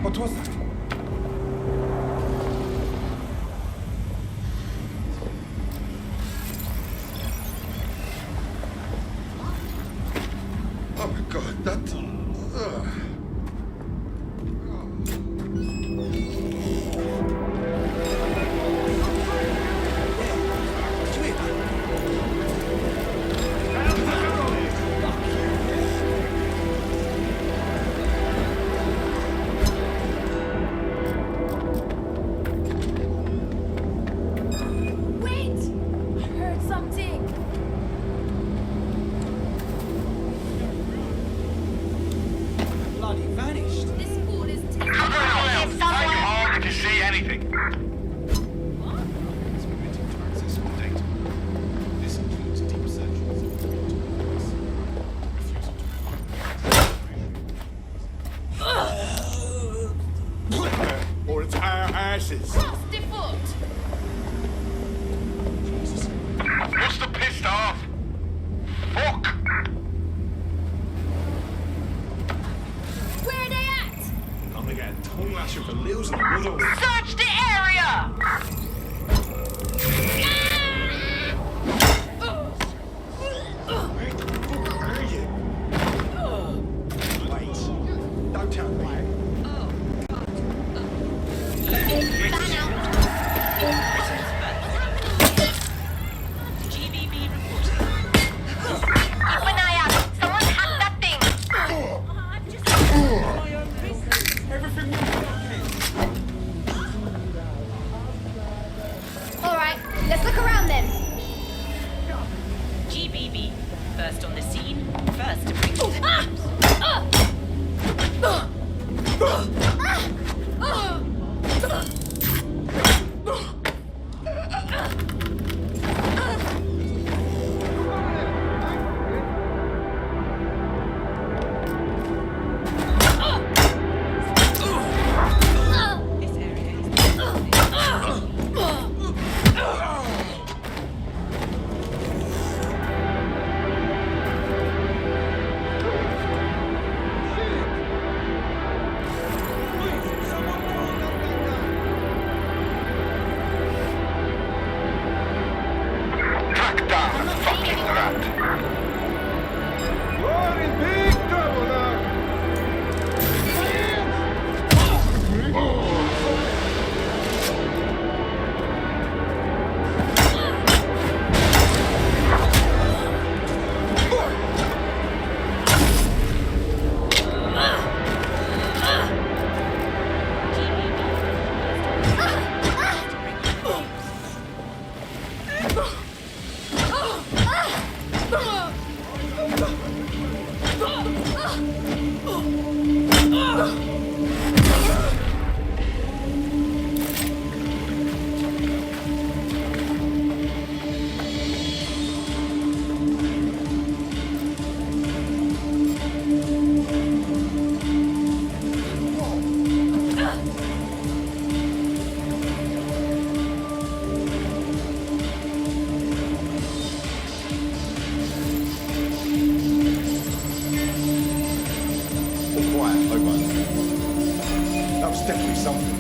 What was that? Oh my god, that... Or it's our asses. Cross the foot! Must have pissed off. Fuck! Where are they at? I'm gonna get a tongue lashing for losing a little. Search the area! Where the fuck are you? Wait. Don't tell me. GBB reporting. Keep an eye out. Someone hacked that thing. Everything was All right, let's look around then. GBB. First on the scene, first to bring this area is Track down the fucking rat. You're in big trouble now. Quiet, over. That was definitely something.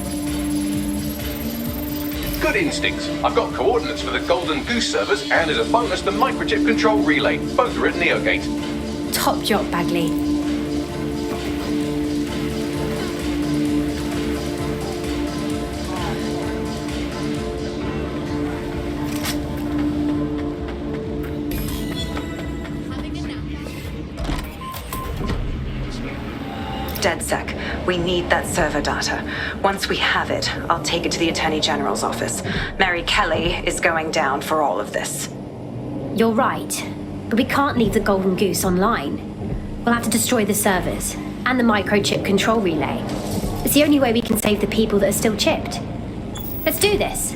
Good instincts. I've got coordinates for the Golden Goose servers, and as a bonus, the microchip control relay. Both are at Neogate. Top job, Bagley. DedSec, we need that server data. Once we have it, I'll take it to the Attorney General's office. Mary Kelly is going down for all of this. You're right, but we can't leave the Golden Goose online. We'll have to destroy the servers and the microchip control relay. It's the only way we can save the people that are still chipped. Let's do this.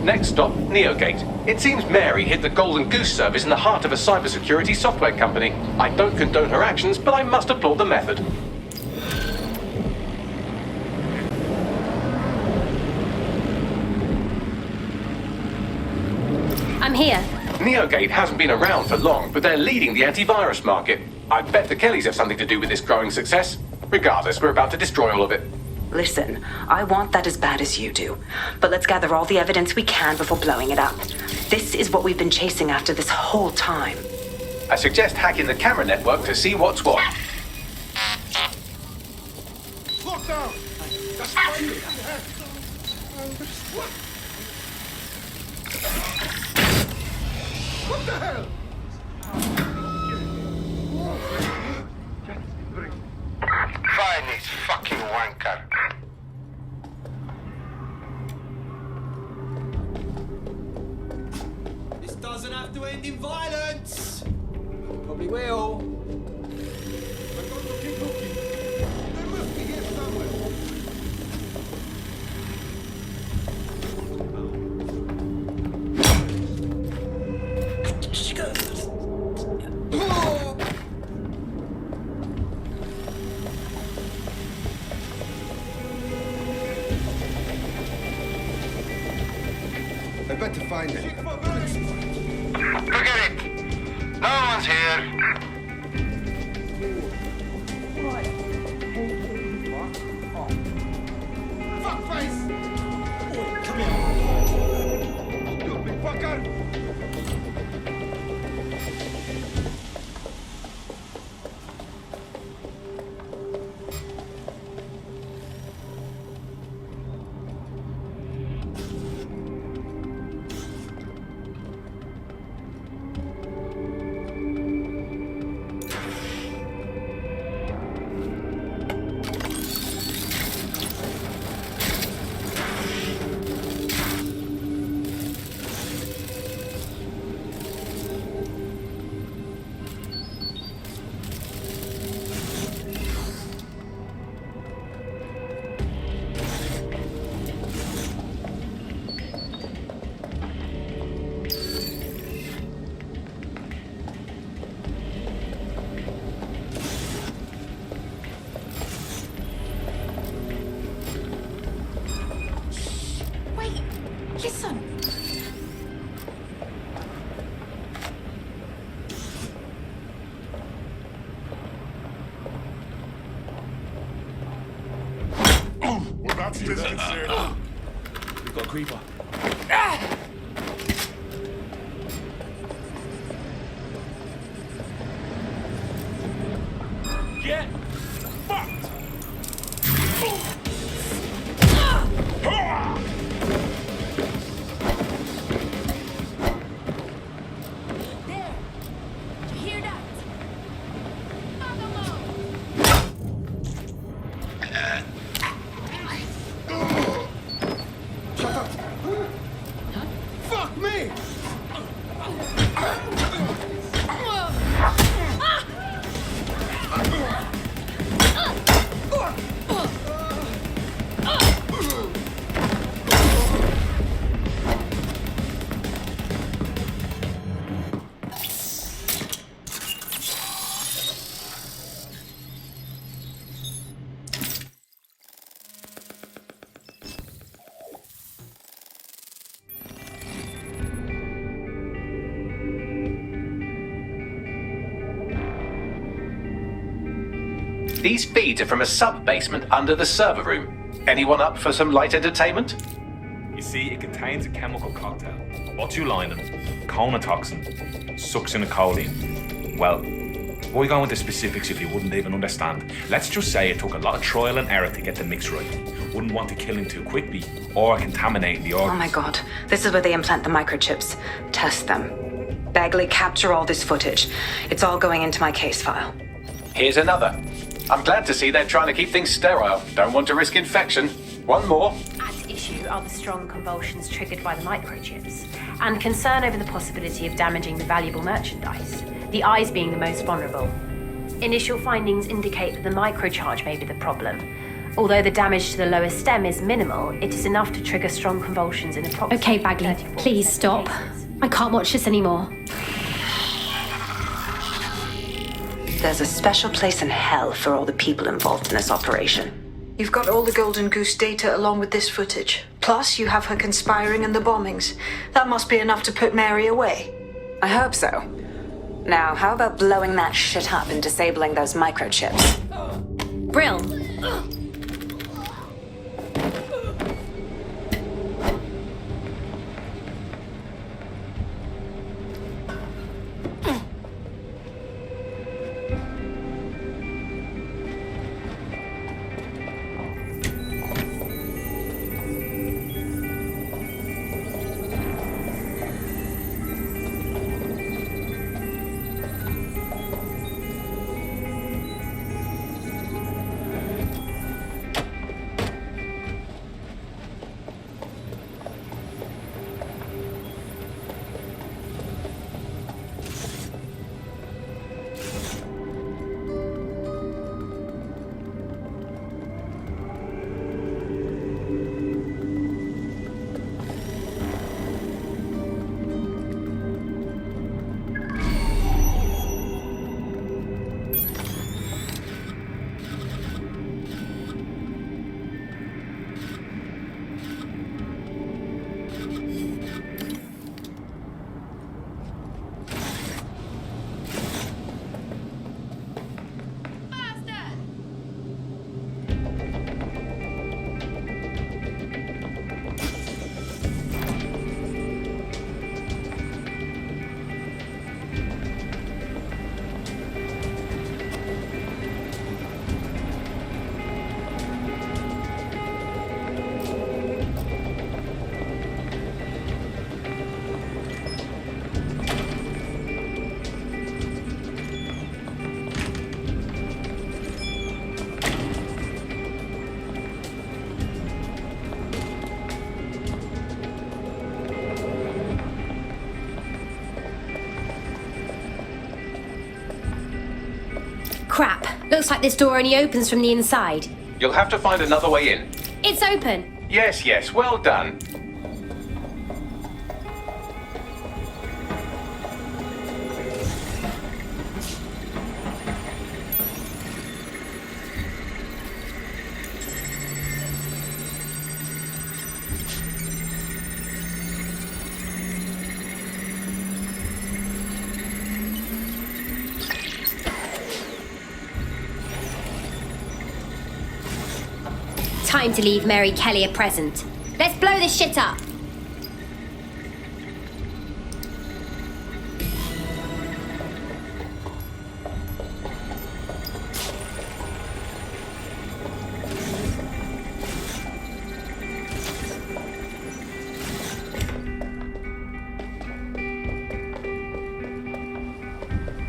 Next stop, Neogate. It seems Mary hid the Golden Goose service in the heart of a cybersecurity software company. I don't condone her actions, but I must applaud the method. here. Neogate hasn't been around for long, but they're leading the antivirus market. I bet the Kellys have something to do with this growing success. Regardless, we're about to destroy all of it. Listen, I want that as bad as you do. But let's gather all the evidence we can before blowing it up. This is what we've been chasing after this whole time. I suggest hacking the camera network to see what's what. Lockdown! That's funny. What the hell? Find this fucking wanker. This doesn't have to end in violence. Probably will. I've got to keep looking. There must be here somewhere. I better find it. Forget it. No one's here. Fuckface! Come here. Stupid fucker! Listen. Well, that's disconcerting. We've got a creeper. Get fucked! There. Did you hear that? Shut up! Fuck me! These feeds are from a sub-basement under the server room. Anyone up for some light entertainment? You see, it contains a chemical cocktail. Botulinum, conotoxin, succinylcholine. Well, why go into specifics if you wouldn't even understand? Let's just say it took a lot of trial and error to get the mix right. Wouldn't want to kill him too quickly or contaminate the organs. Oh my god, this is where they implant the microchips. Test them. Bagley, capture all this footage. It's all going into my case file. Here's another. I'm glad to see they're trying to keep things sterile. Don't want to risk infection. One more. At issue are the strong convulsions triggered by the microchips, and concern over the possibility of damaging the valuable merchandise, the eyes being the most vulnerable. Initial findings indicate that the microcharge may be the problem. Although the damage to the lower stem is minimal, it is enough to trigger strong convulsions in approximately Okay, Bagley, 34% please stop. cases. I can't watch this anymore. There's a special place in hell for all the people involved in this operation. You've got all the Golden Goose data along with this footage. Plus, you have her conspiring in the bombings. That must be enough to put Mary away. I hope so. Now, how about blowing that shit up and disabling those microchips? Brill. Crap. Looks like this door only opens from the inside. You'll have to find another way in. It's open. Yes, well done. Time to leave Mary Kelly a present. Let's blow this shit up.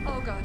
Oh god.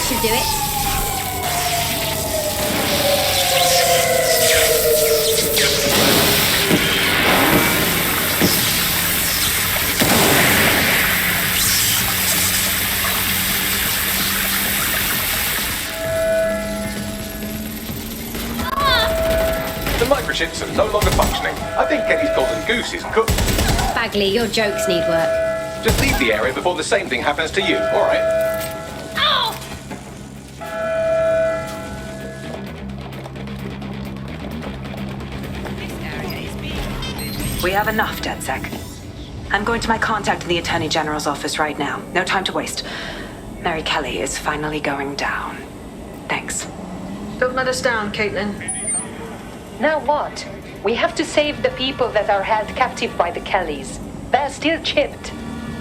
Should do it. microchips are no longer functioning. I think Kelly's golden goose is cooked. Bagley, your jokes need work. Just leave the area before the same thing happens to you, alright? We have enough, DedSec. I'm going to my contact in the Attorney General's office right now. No time to waste. Mary Kelly is finally going down. Thanks. Don't let us down, Caitlin. Now what? We have to save the people that are held captive by the Kellys. They're still chipped.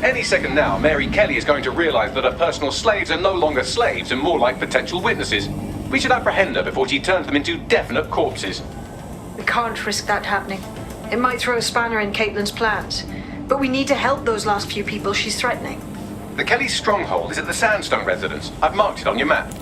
Any second now, Mary Kelly is going to realize that her personal slaves are no longer slaves and more like potential witnesses. We should apprehend her before she turns them into definite corpses. We can't risk that happening. It might throw a spanner in Caitlin's plans. But we need to help those last few people she's threatening. The Kelly's stronghold is at the Sandstone residence. I've marked it on your map.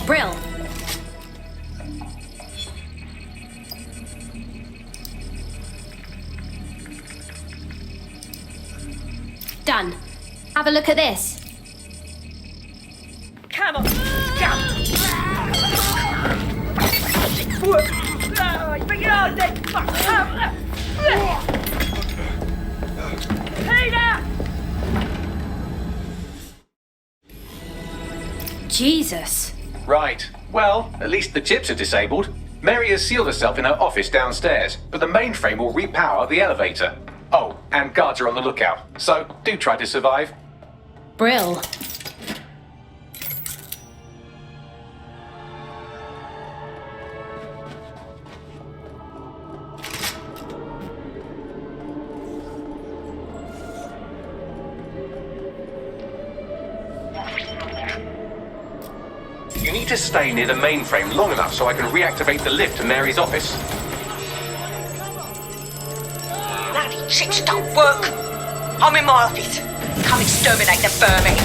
Brill. Done. Have a look at this. Come on! Bring it on then! Peter! Jesus. Right. Well, at least the chips are disabled. Mary has sealed herself in her office downstairs, but the mainframe will repower the elevator. Oh, and guards are on the lookout, so do try to survive. Brill. You need to stay near the mainframe long enough so I can reactivate the lift to Mary's office. Bloody chicks don't work. I'm in my office. Come exterminate the vermin.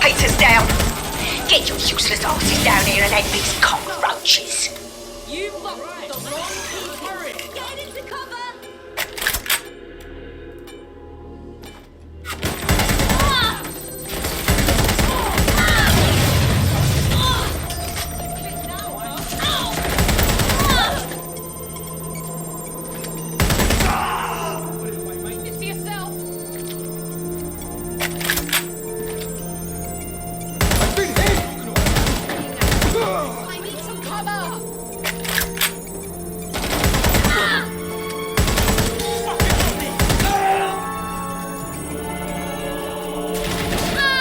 Peter's down. Get your useless asses down here and end these cockroaches. You fucked the wrong turret. Get into cover. It's yourself. I've been hit! I need some cover.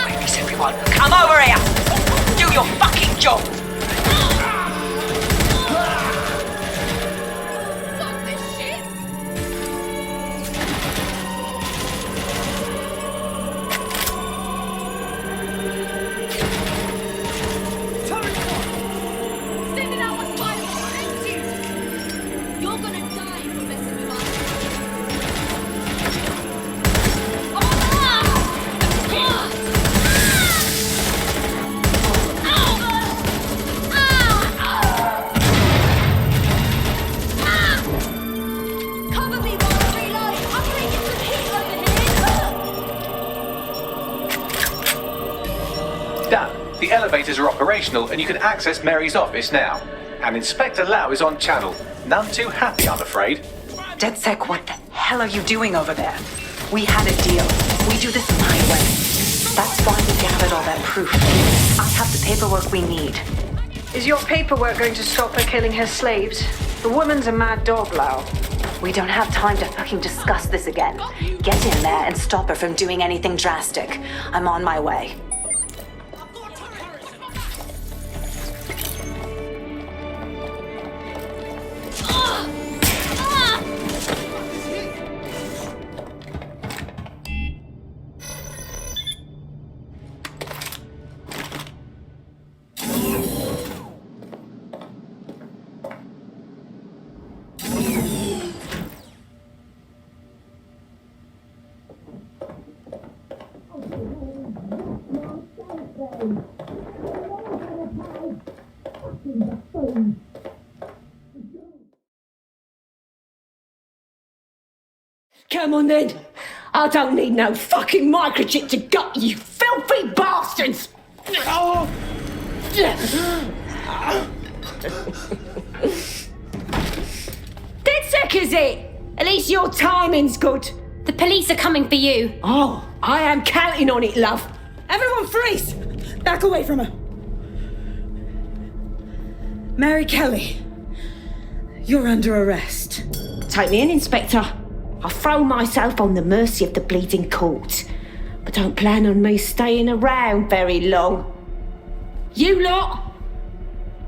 Release everyone. Come over here. Do your fucking job. Fuck this shit. Send it out with fire or empty. You're gonna die for messing with us. Cover me while I reload. I'm gonna get some heat over here. Done. The elevators are operational and you can access Mary's office now. And Inspector Lau is on channel. None too happy, I'm afraid. DedSec, what the hell are you doing over there? We had a deal. We do this my way. That's why we gathered all that proof. I have the paperwork we need. Is your paperwork going to stop her killing her slaves? The woman's a mad dog, Lau. We don't have time to fucking discuss this again. Get in there and stop her from doing anything drastic. I'm on my way. Come on then. I don't need no fucking microchip to gut you filthy bastards! Oh. DedSec is it? At least your timing's good. The police are coming for you. Oh, I am counting on it, love. Everyone freeze! Back away from her. Mary Kelly, you're under arrest. Take me in, Inspector. I'll throw myself on the mercy of the bleeding court. But don't plan on me staying around very long. You lot,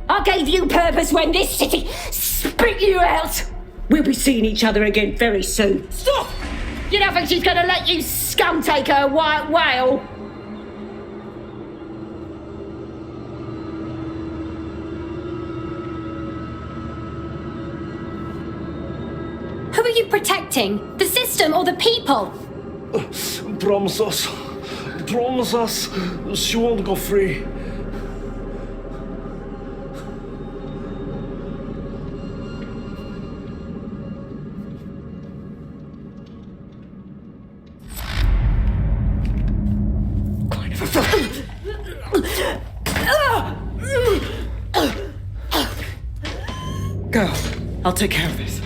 I gave you purpose when this city spit you out. We'll be seeing each other again very soon. Stop! You don't think she's gonna let you scum take her white whale? Who are you protecting? The system or the people? Promise us. Promise us she won't go free. Go. I'll take care of this.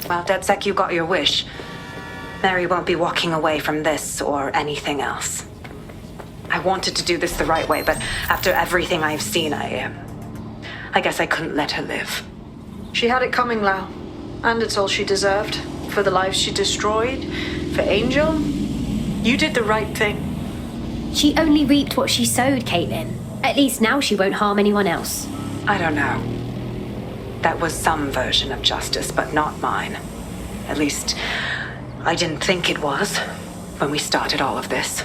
Well, DedSec, you got your wish. Mary won't be walking away from this or anything else. I I wanted to do this the right way, but after everything I've seen, I guess I couldn't let her live. She had it coming, Lau. And it's all she deserved. For the lives she destroyed, for Angel. You did the right thing. She only reaped what she sowed, Caitlin. At least now she won't harm anyone else. I don't know. That was some version of justice, but not mine. At least, I didn't think it was when we started all of this.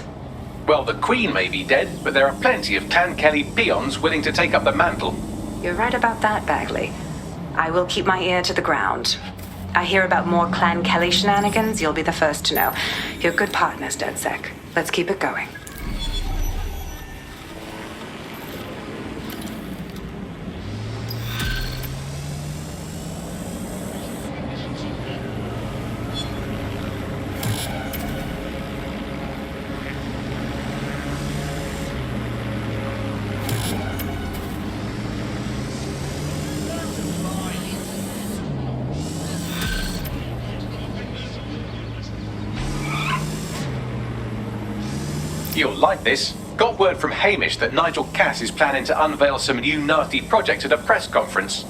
Well, the Queen may be dead, but there are plenty of Clan Kelly peons willing to take up the mantle. You're right about that, Bagley. I will keep my ear to the ground. I hear about more Clan Kelly shenanigans, you'll be the first to know. You're good partners, DedSec. Let's keep it going. You'll like this. Got word from Hamish that Nigel Cass is planning to unveil some new nasty project at a press conference.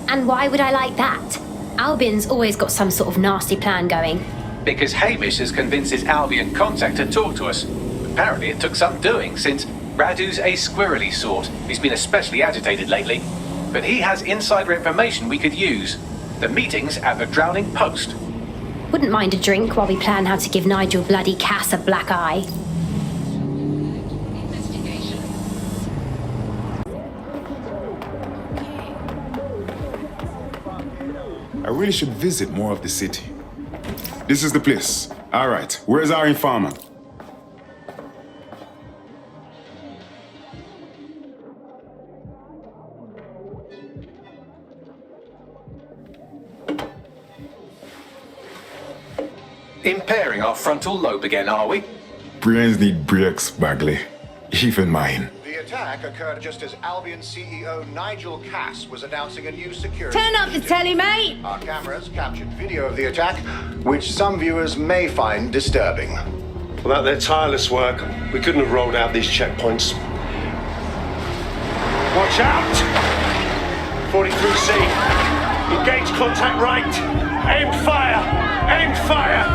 And why would I like that? Albion's always got some sort of nasty plan going. Because Hamish has convinced his Albion contact to talk to us. Apparently it took some doing, since Radu's a squirrely sort. He's been especially agitated lately. But he has insider information we could use. The meeting's at the Drowning Post. Wouldn't mind a drink while we plan how to give Nigel bloody Cass a black eye. I really should visit more of the city. This is the place. All right, where's our informer? Impairing our frontal lobe again, are we? Brains need brakes, Bagley. Even mine. The attack occurred just as Albion CEO Nigel Cass was announcing a new security Turn up the initiative. telly, mate! Our cameras captured video of the attack, which some viewers may find disturbing. Without their tireless work, we couldn't have rolled out these checkpoints. Watch out! 43C. Engage contact right. Aim fire! Aim fire!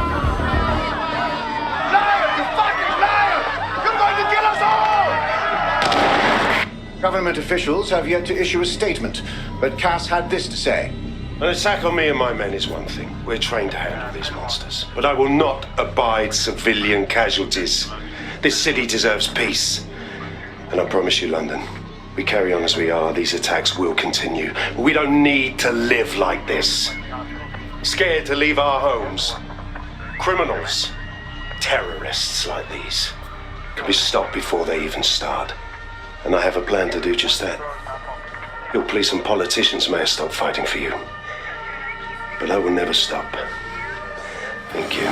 Liar! You fucking liar! You're going to kill us all! Government officials have yet to issue a statement, but Cass had this to say. An attack on me and my men is one thing. We're trained to handle these monsters. But I will not abide civilian casualties. This city deserves peace. And I promise you, London, we carry on as we are, these attacks will continue. We don't need to live like this. Scared to leave our homes. Criminals, terrorists like these, can be stopped before they even start. And I have a plan to do just that. Your police and politicians may have stopped fighting for you. But I will never stop. Thank you.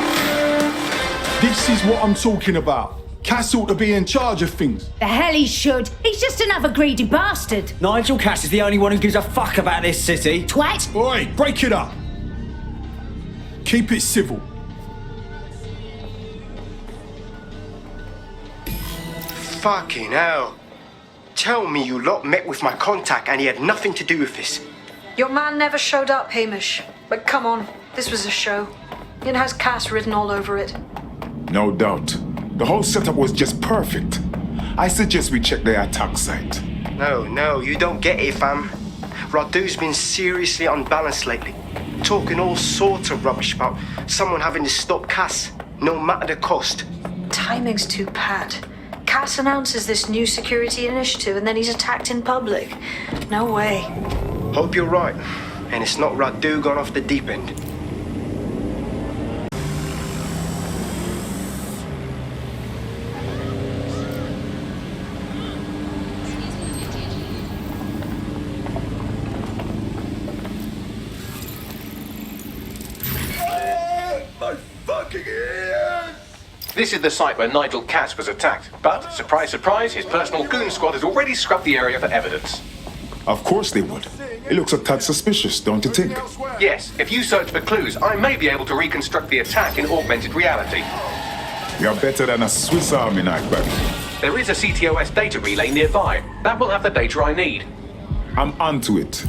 This is what I'm talking about. Cass ought to be in charge of things. The hell he should. He's just another greedy bastard. Nigel Cass is the only one who gives a fuck about this city. Twat! Oi, break it up. Keep it civil. Fucking hell. Tell me you lot met with my contact and he had nothing to do with this. Your man never showed up, Hamish. But come on, this was a show. It has Cass written all over it. No doubt. The whole setup was just perfect. I suggest we check the attack site. No, you don't get it, fam. Radu's been seriously unbalanced lately. Talking all sorts of rubbish about someone having to stop Cass, no matter the cost. Timing's too pat. Cass announces this new security initiative and then he's attacked in public. No way. Hope you're right. And it's not Radu gone off the deep end. My fucking ears! This is the site where Nigel Cass was attacked, but, surprise, surprise, his personal goon squad has already scrubbed the area for evidence. Of course they would. It looks a tad suspicious, don't you think? Yes, if you search for clues, I may be able to reconstruct the attack in augmented reality. You're better than a Swiss Army knife, buddy. There is a CTOS data relay nearby. That will have the data I need. I'm onto it.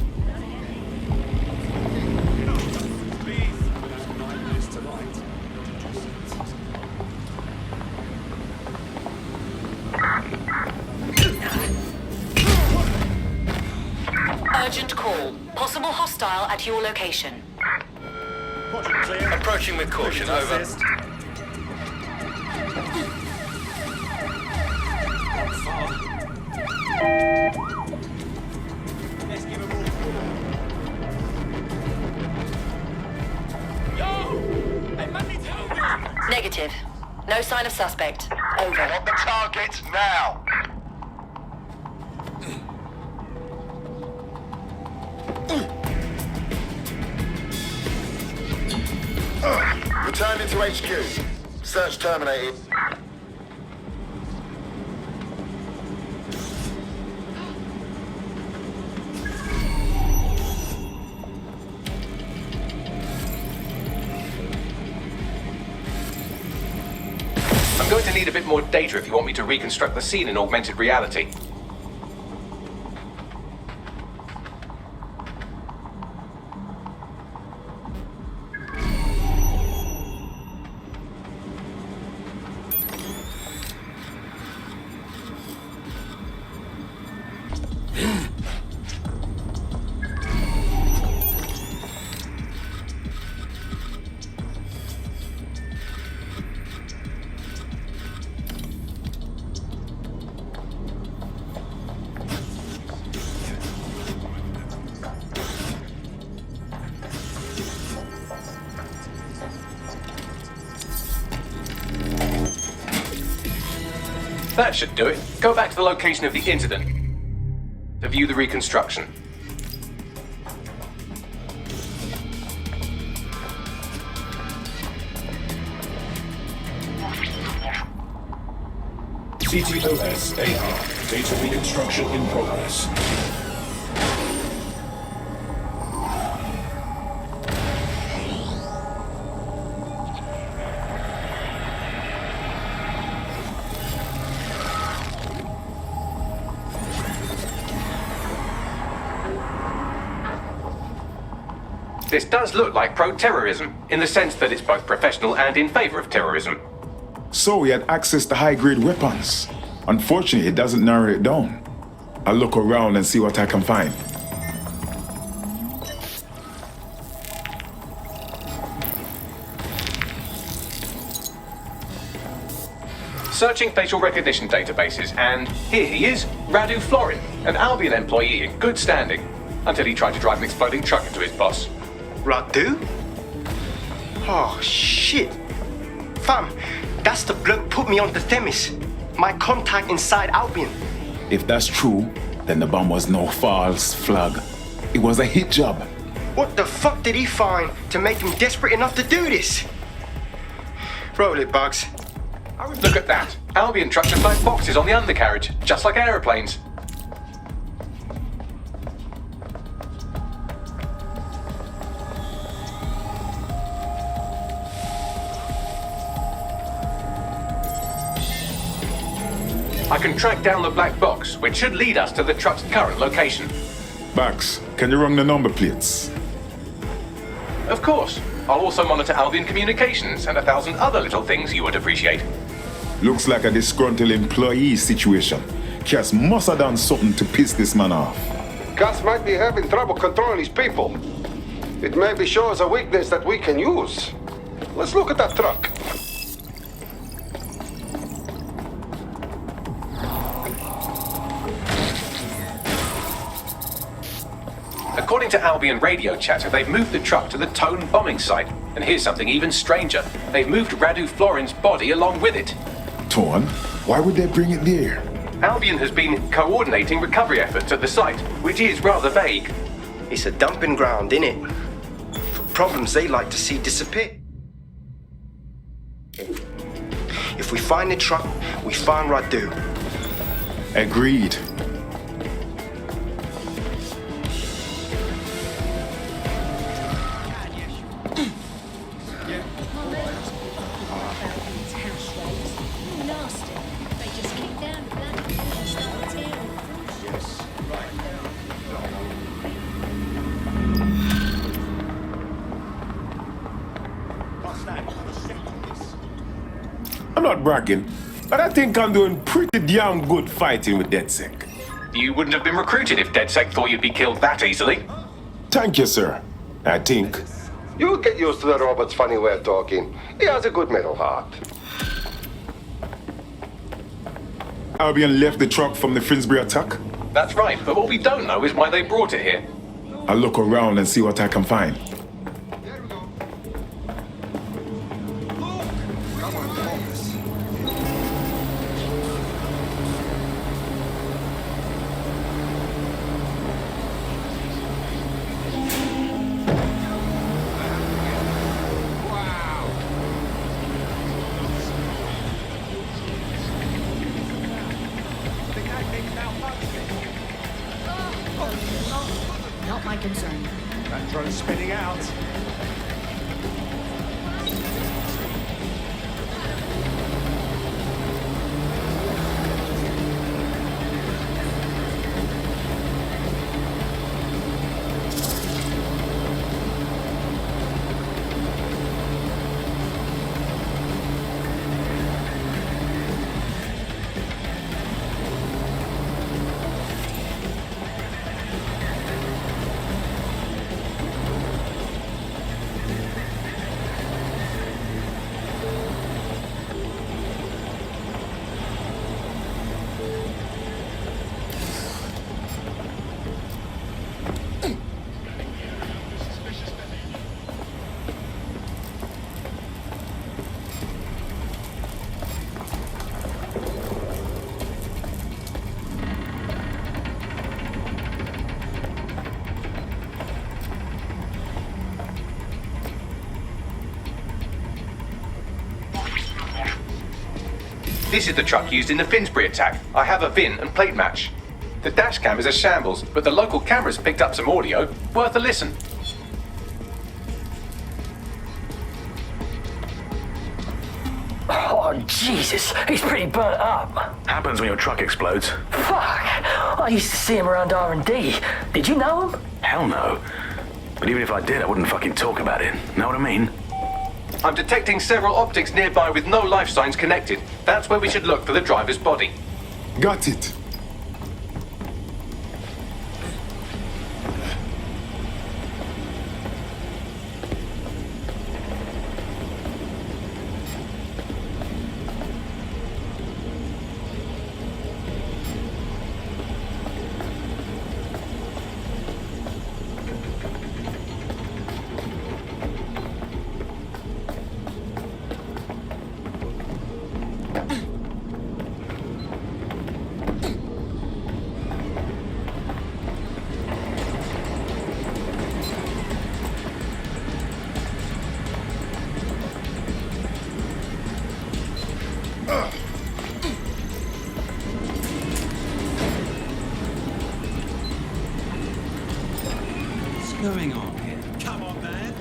Urgent call. Possible hostile at your location. Approaching with caution, over. Negative. No sign of suspect. Over. On the target now. Returning to HQ. Search terminated. I'm going to need a bit more data if you want me to reconstruct the scene in augmented reality. That should do it. Go back to the location of the incident to view the reconstruction. CTOS AR. Data reconstruction in progress. This does look like pro-terrorism, in the sense that it's both professional and in favor of terrorism. So he had access to high-grade weapons. Unfortunately, it doesn't narrow it down. I'll look around and see what I can find. Searching facial recognition databases, and here he is, Radu Florin, an Albion employee in good standing, until he tried to drive an exploding truck into his boss. Radu? Oh, shit. Fam, that's the bloke put me on the Themis. My contact inside Albion. If that's true, then the bomb was no false flag. It was a hit job. What the fuck did he find to make him desperate enough to do this? Roll it, Bugs. Look at that. Albion trucks have black boxes on the undercarriage, just like aeroplanes. I can track down the black box, which should lead us to the truck's current location. Bax, can you run the number plates? Of course. I'll also monitor Albion communications and 1,000 other little things you would appreciate. Looks like a disgruntled employee situation. Cass must have done something to piss this man off. Cass might be having trouble controlling his people. It maybe shows a weakness that we can use. Let's look at that truck. According to Albion radio chatter, they've moved the truck to the Tone bombing site. And here's something even stranger. They've moved Radu Florin's body along with it. Tone? Why would they bring it there? Albion has been coordinating recovery efforts at the site, which is rather vague. It's a dumping ground, innit? For problems they like to see disappear. If we find the truck, we find Radu. Agreed. Nasty. They just keep down. not bragging, but I think I'm doing pretty damn good fighting with DedSec. You wouldn't have been recruited if DedSec thought you'd be killed that easily. Thank you, sir. I think. You'll get used to the robot's funny way of talking. He has a good metal heart. Albion left the truck from the Finsbury attack? That's right, but what we don't know is why they brought it here. I'll look around and see what I can find. Not my concern. That drone's spinning out. This is the truck used in the Finsbury attack. I have a VIN and plate match. The dash cam is a shambles, but the local cameras picked up some audio. Worth a listen. Oh, Jesus, he's pretty burnt up. Happens when your truck explodes. Fuck, I used to see him around R&D. Did you know him? Hell no. But even if I did, I wouldn't fucking talk about it. Know what I mean? I'm detecting several optics nearby with no life signs connected. That's where we should look for the driver's body. Got it. What's going on here? Come on, man.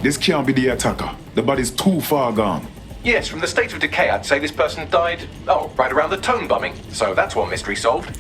This can't be the attacker. The body's too far gone. Yes, from the state of decay, I'd say this person died, right around the tone bombing. So that's one mystery solved.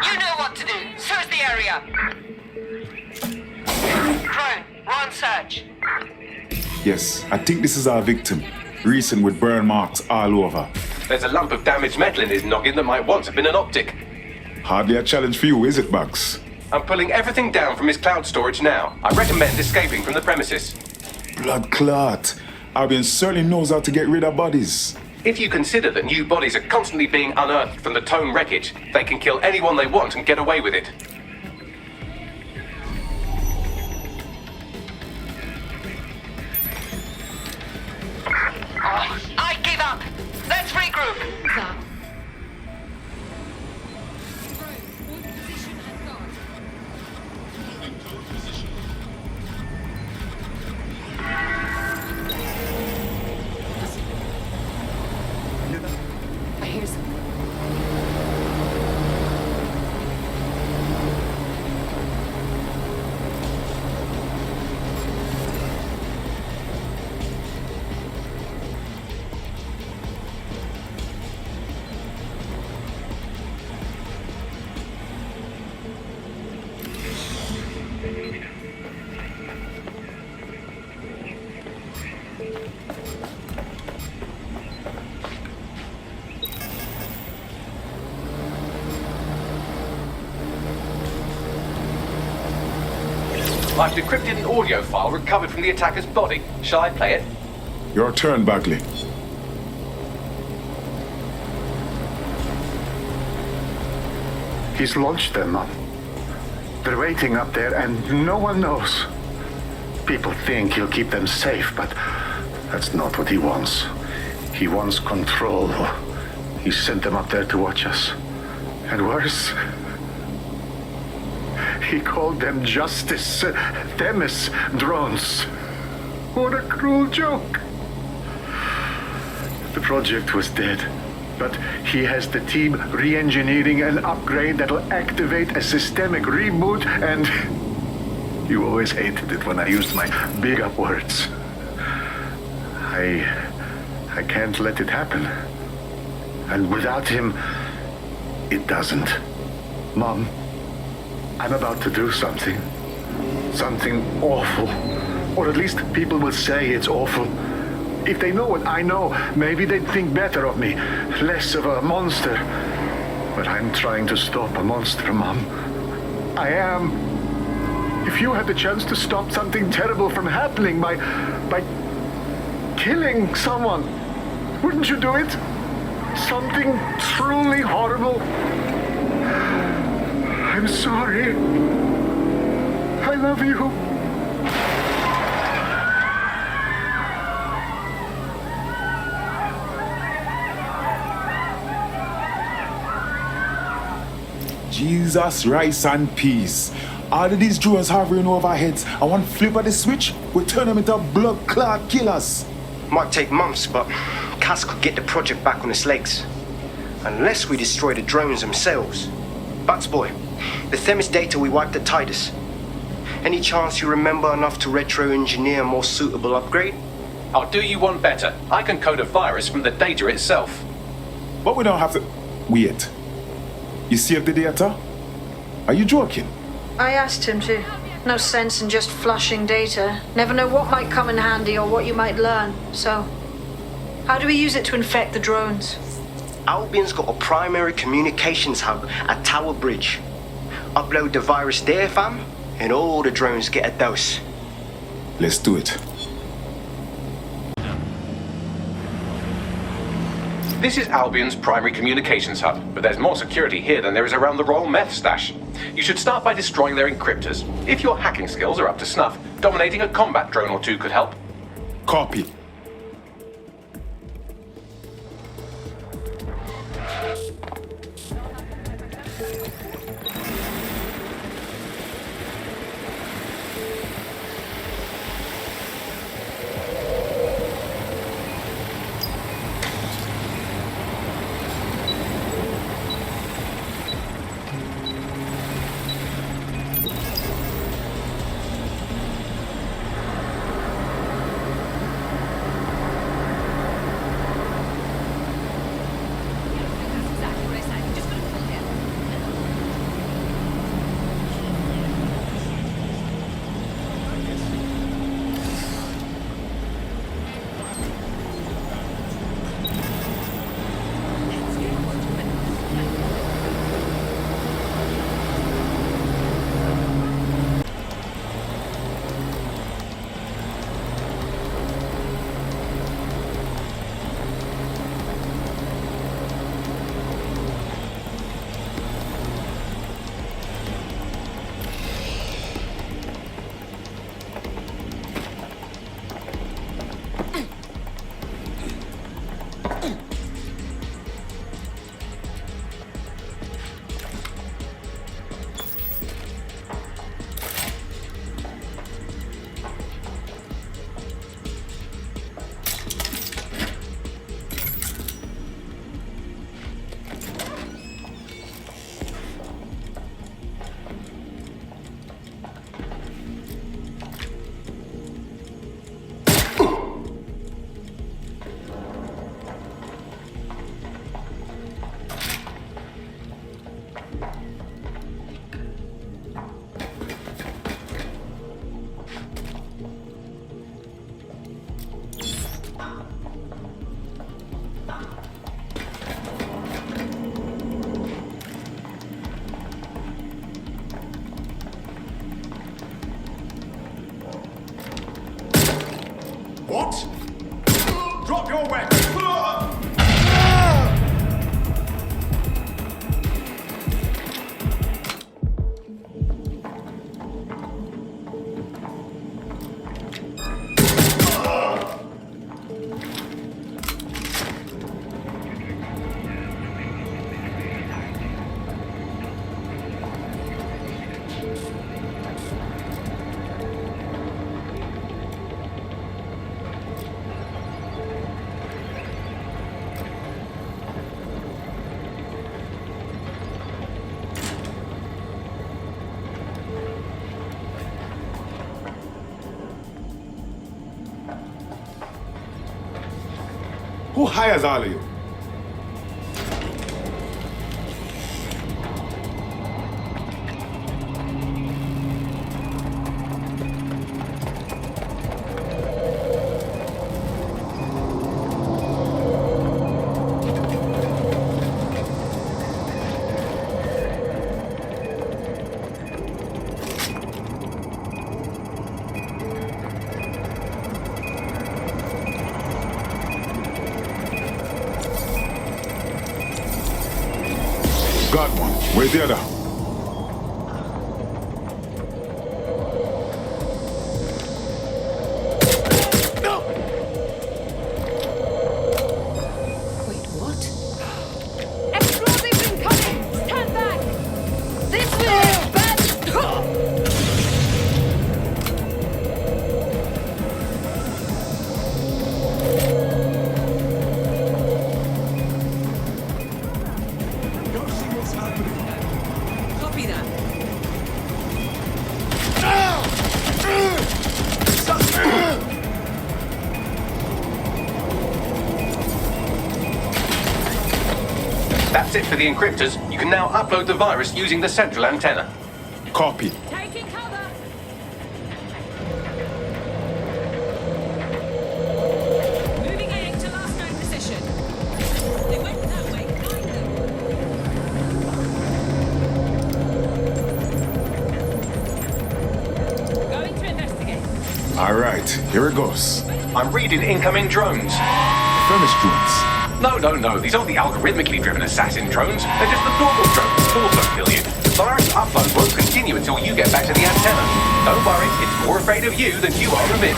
You know what to do. Search the area. Drone, we're on search. Yes, I think this is our victim. Recent with burn marks all over. There's a lump of damaged metal in his noggin that might once have been an optic. Hardly a challenge for you, is it, Bugs? I'm pulling everything down from his cloud storage now. I recommend escaping from the premises. Blood clot. Albion certainly knows how to get rid of bodies. If you consider that new bodies are constantly being unearthed from the Tone wreckage, they can kill anyone they want and get away with it. I give up. Let's regroup. I hear something. I've decrypted an audio file recovered from the attacker's body. Shall I play it? Your turn, Bagley. He's launched them up. They're waiting up there and no one knows. People think he'll keep them safe, but that's not what he wants. He wants control. He sent them up there to watch us. And worse, he called them justice, Themis drones. What a cruel joke. The project was dead, but he has the team re-engineering an upgrade that'll activate a systemic reboot, and you always hated it when I used my big up words. I can't let it happen. And without him, it doesn't. Mom, I'm about to do something. Something awful. Or at least people will say it's awful. If they know what I know, maybe they'd think better of me. Less of a monster. But I'm trying to stop a monster, Mom. I am. If you had the chance to stop something terrible from happening by killing someone, wouldn't you do it? Something truly horrible. I'm sorry. I love you. Jesus, rice and peas. All of these drones hovering over our heads, and one flip of the switch, we turn them into blood clot killers. Might take months, but Cass could get the project back on its legs. Unless we destroy the drones themselves. Bugs boy, the Themis data we wiped at Titus. Any chance you remember enough to retro-engineer a more suitable upgrade? I'll do you one better. I can code a virus from the data itself. But we don't have to... Wait. You saved the data? Are you joking? I asked him to. No sense in just flushing data. Never know what might come in handy or what you might learn. So, how do we use it to infect the drones? Albion's got a primary communications hub at Tower Bridge. Upload the virus there, fam, and all the drones get a dose. Let's do it. This is Albion's primary communications hub, but there's more security here than there is around the Royal Meth stash. You should start by destroying their encryptors. If your hacking skills are up to snuff, dominating a combat drone or two could help. Copy. Who hires all of you? Got one. Where's the other? No! Wait, what? Explosives incoming! Stand back! This way! Bad! Copy that. That's it for the encryptors. You can now upload the virus using the central antenna. Copy. Taking cover! Moving A to last known position. They went that way. Find them. Going to investigate. All right, here it goes. I'm reading incoming drones. Furnace drones. No. These aren't the algorithmically driven assassin drones. They're just the normal drones. Also kill you. Virus upload won't continue until you get back to the antenna. Don't worry, it's more afraid of you than you are of it.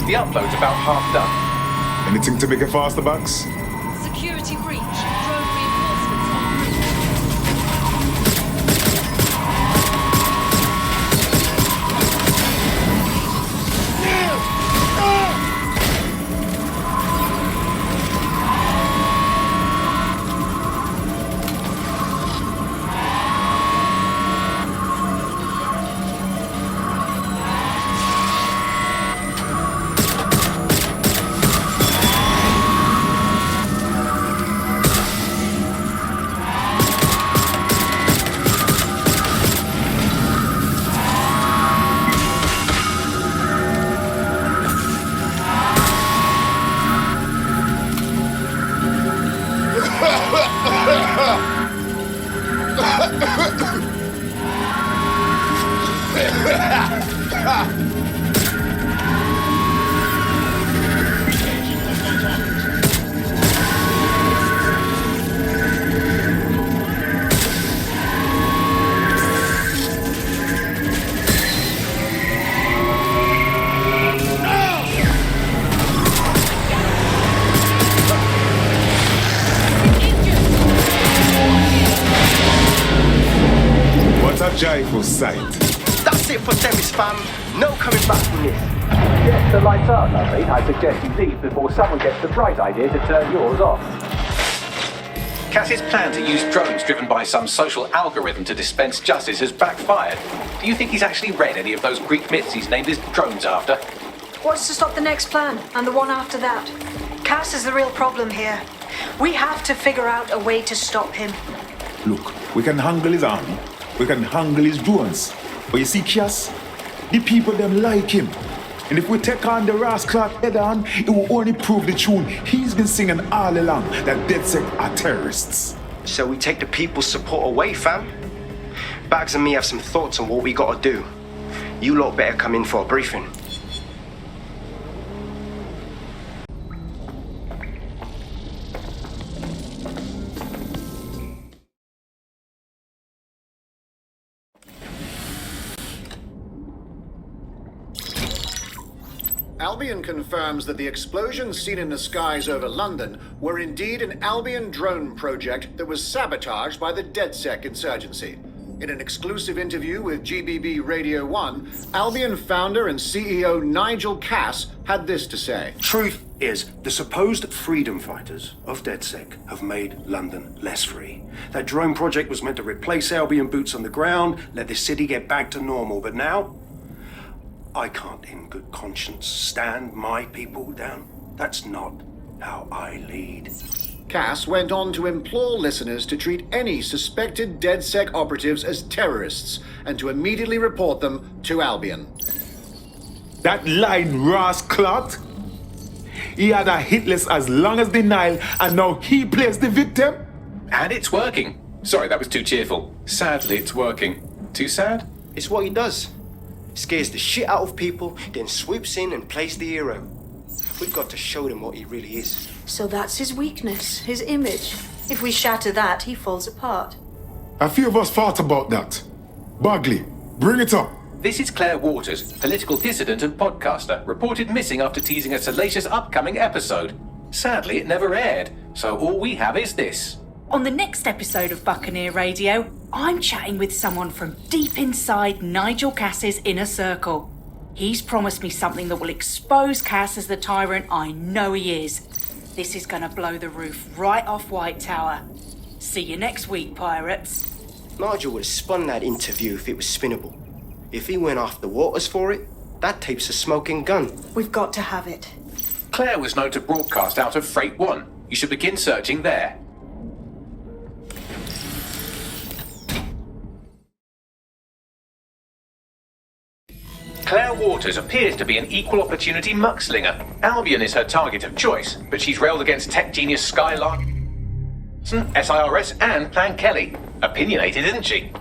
The upload's about half done. Anything to make it faster, Bugs? Security breach. Drone reinforcements on. Joyful sight. That's it for Demis, fam. No coming back from this. Yes, the lights are lovely. I suggest you leave before someone gets the bright idea to turn yours off. Cass's plan to use drones driven by some social algorithm to dispense justice has backfired. Do you think he's actually read any of those Greek myths he's named his drones after? What's to stop the next plan and the one after that? Cass is the real problem here. We have to figure out a way to stop him. Look, we can handle his army. We can handle his drones. But you see, Cass, the people them like him. And if we take on the rascal head on, it will only prove the tune he's been singing all along, that DedSec are terrorists. So we take the people's support away, fam? Bags and me have some thoughts on what we gotta do. You lot better come in for a briefing. Albion confirms that the explosions seen in the skies over London were indeed an Albion drone project that was sabotaged by the DedSec insurgency. In an exclusive interview with GBB Radio 1, Albion founder and CEO Nigel Cass had this to say. Truth is, the supposed freedom fighters of DedSec have made London less free. That drone project was meant to replace Albion boots on the ground, let the city get back to normal, but now I can't in good conscience stand my people down. That's not how I lead. Cass went on to implore listeners to treat any suspected DedSec operatives as terrorists and to immediately report them to Albion. That lying rascal, he had a hit list as long as the Nile, and now he plays the victim? And it's working. Sorry, that was too cheerful. Sadly, it's working. Too sad? It's what he does. Scares the shit out of people, then swoops in and plays the hero. We've got to show them what he really is. So that's his weakness, his image. If we shatter that, he falls apart. A few of us thought about that. Bagley, bring it up. This is Claire Waters, political dissident and podcaster, reported missing after teasing a salacious upcoming episode. Sadly, it never aired, so all we have is this. On the next episode of Buccaneer Radio, I'm chatting with someone from deep inside Nigel Cass's inner circle. He's promised me something that will expose Cass as the tyrant I know he is. This is gonna blow the roof right off White Tower. See you next week, pirates. Nigel would have spun that interview if it was spinnable. If he went off the waters for it, that tape's a smoking gun. We've got to have it. Claire was known to broadcast out of Freight 1. You should begin searching there. Claire Waters appears to be an equal opportunity muckslinger. Albion is her target of choice, but she's railed against tech genius Skylark, SIRS, and Plan Kelly. Opinionated, isn't she?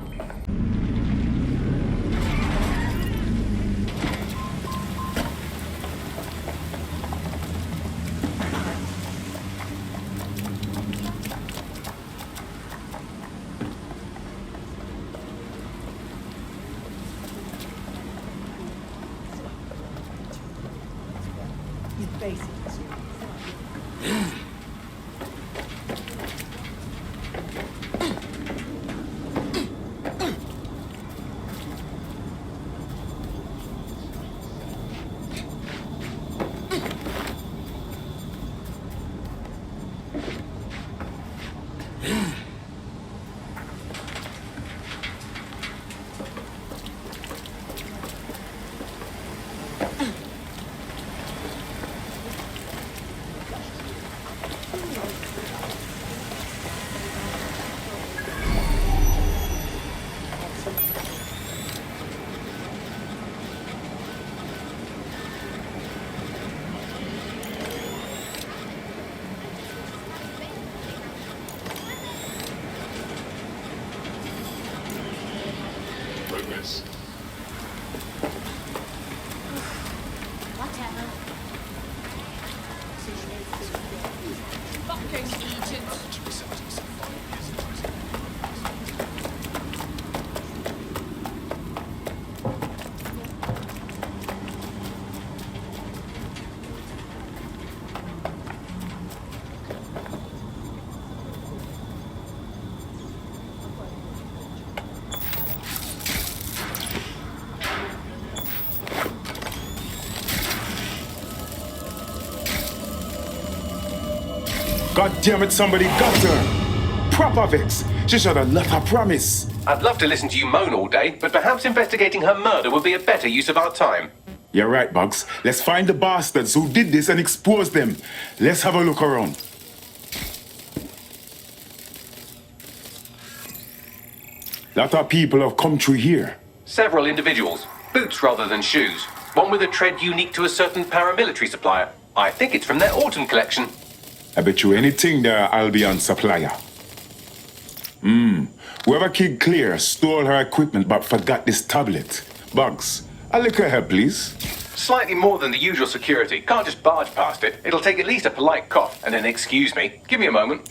God damn it, somebody got her. Proper Vex. She should have let her promise. I'd love to listen to you moan all day, but perhaps investigating her murder would be a better use of our time. You're right, Bugs. Let's find the bastards who did this and expose them. Let's have a look around. Lot of people have come through here. Several individuals. Boots rather than shoes. One with a tread unique to a certain paramilitary supplier. I think it's from their autumn collection. I bet you anything they're Albion supplier. Whoever killed Claire stole her equipment but forgot this tablet. Bugs, a little help, please. Slightly more than the usual security. Can't just barge past it. It'll take at least a polite cough and an excuse me. Give me a moment.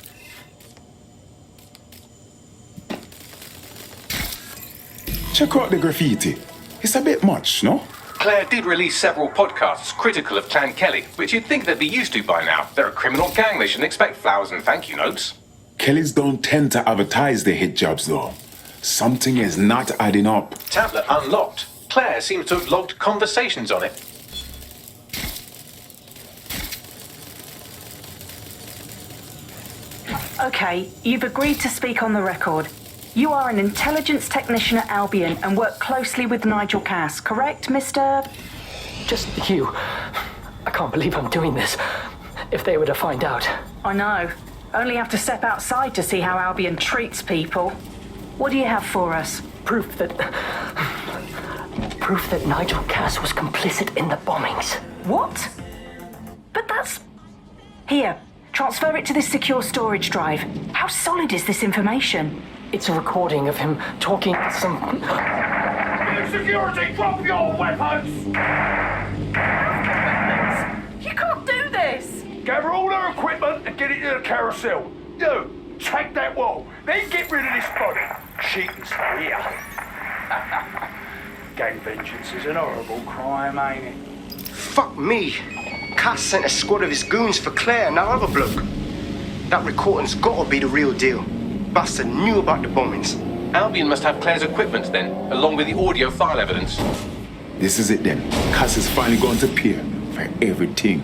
Check out the graffiti. It's a bit much, no? Claire did release several podcasts critical of Clan Kelly, which you'd think they'd be used to by now. They're a criminal gang. They shouldn't expect flowers and thank you notes. Kellys don't tend to advertise their hit jobs, though. Something is not adding up. Tablet unlocked. Claire seems to have logged conversations on it. Okay, you've agreed to speak on the record. You are an intelligence technician at Albion and work closely with Nigel Cass, correct, Mr...? Just you. I can't believe I'm doing this. If they were to find out. I know. Only have to step outside to see how Albion treats people. What do you have for us? Proof that Nigel Cass was complicit in the bombings. What? But that's... Here, transfer it to this secure storage drive. How solid is this information? It's a recording of him talking to some... Security, drop your weapons! You can't do this! Gather all their equipment and get it to the carousel. You, take that wall, then get rid of this body. Cheaters here. Gang vengeance is an horrible crime, ain't it? Fuck me. Cass sent a squad of his goons for Claire and that other bloke. That recording's gotta be the real deal. Bastard knew about the bombings. Albion must have Claire's equipment then, along with the audio file evidence. This is it then. Cass is finally going to appear for everything.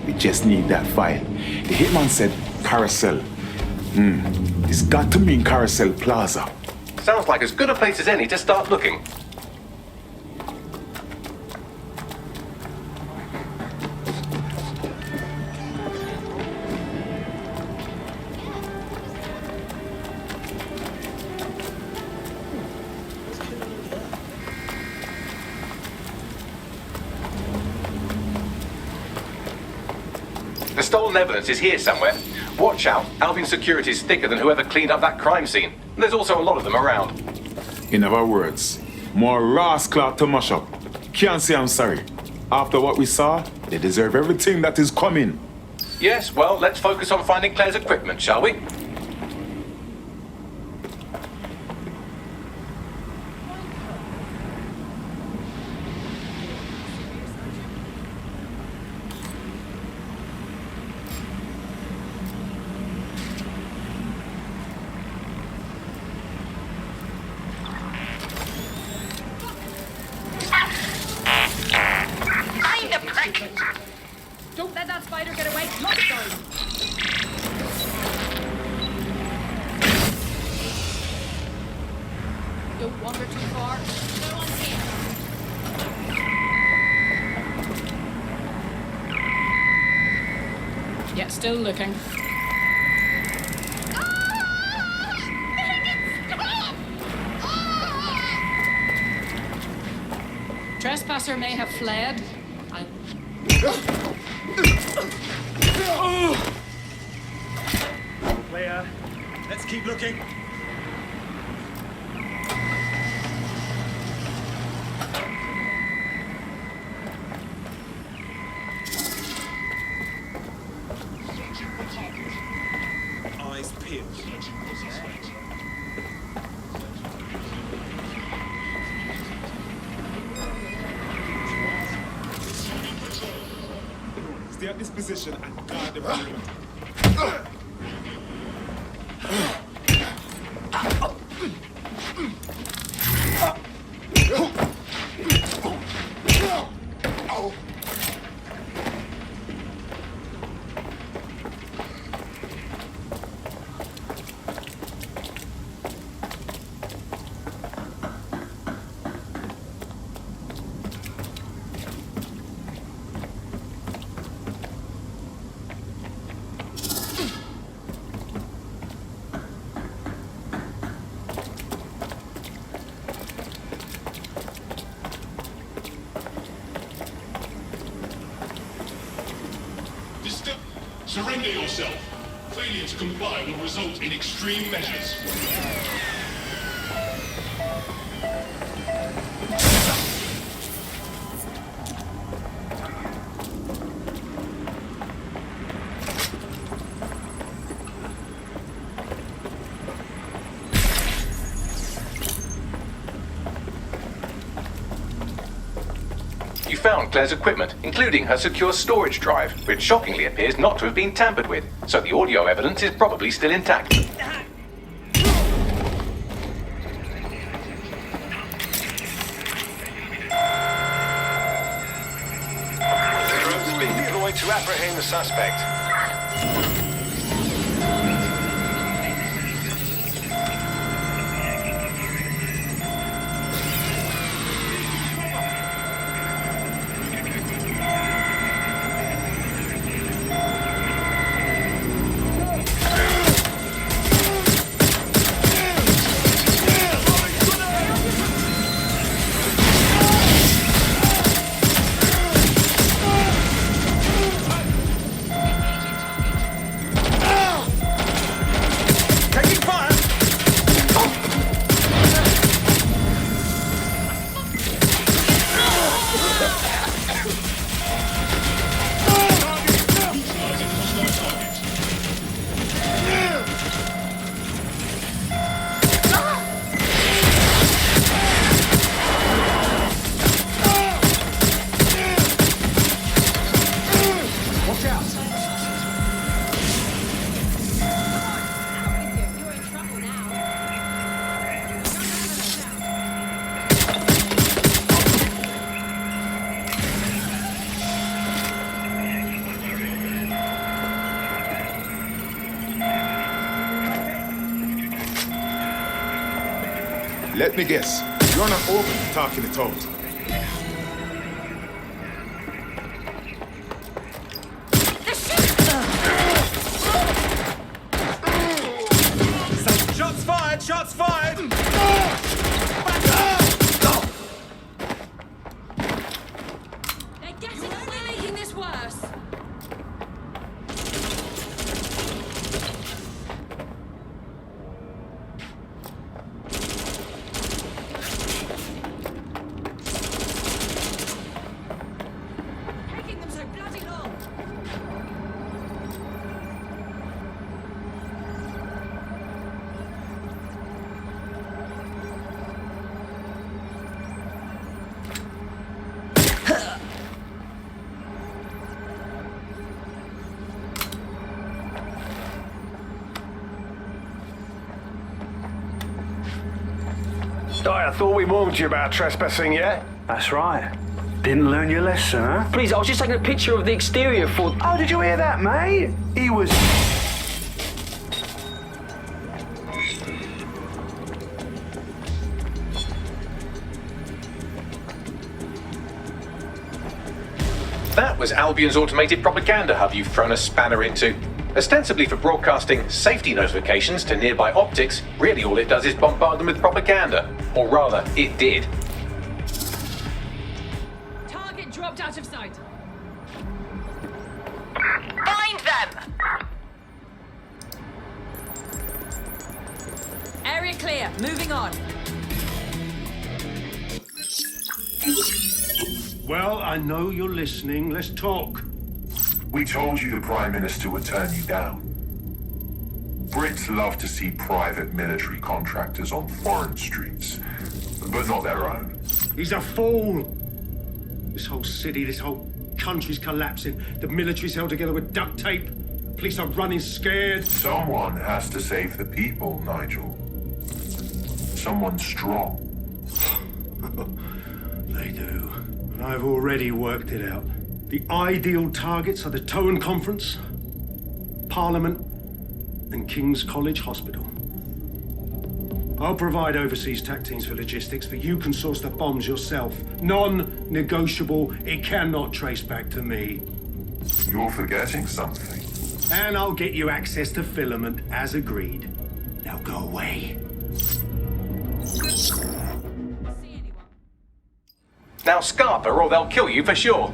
We just need that file. The hitman said Carousel. It's got to mean Carousel Plaza. Sounds like as good a place as any to start looking. The stolen evidence is here somewhere. Watch out, Albion security is thicker than whoever cleaned up that crime scene. There's also a lot of them around. In other words, more rascal to mash up. Can't say I'm sorry. After what we saw, they deserve everything that is coming. Yes, well, let's focus on finding Claire's equipment, shall we? Don't let that spider get away. Look at those. Don't wander too far. No one's here. Yeah, still looking. Trespasser may have fled. Clear. Let's keep looking. Eyes peeled. Stay at this position and guard the perimeter. Surrender yourself. Failure to comply will result in extreme measures. You found Claire's equipment, including her secure storage drive, which shockingly appears not to have been tampered with, so the audio evidence is probably still intact. The drone's been deployed to apprehend the suspect. Let me guess. You're not open to talking it out. Shots fired! Shots fired! They're getting us. We're making this worse. Taking them so bloody long. I thought we warned you about trespassing, yeah? That's right. Didn't learn your lesson, huh? Please, I was just taking a picture of the exterior for... Oh, did you hear that, mate? He was... That was Albion's automated propaganda hub you've thrown a spanner into. Ostensibly for broadcasting safety notifications to nearby optics, really all it does is bombard them with propaganda. Or rather, it did. Target dropped out of sight. Find them! Area clear. Moving on. Well, I know you're listening. Let's talk. We told you the Prime Minister would turn you down. Brits love to see private military contractors on foreign streets, but not their own. He's a fool. This whole city, this whole country's collapsing. The military's held together with duct tape. Police are running scared. Someone has to save the people, Nigel. Someone strong. They do. And I've already worked it out. The ideal targets are the Towan Conference, Parliament, and King's College Hospital. I'll provide overseas tac teams for logistics, but you can source the bombs yourself. Non-negotiable. It cannot trace back to me. You're forgetting something. And I'll get you access to filament, as agreed. Now go away. Now scarper or they'll kill you for sure.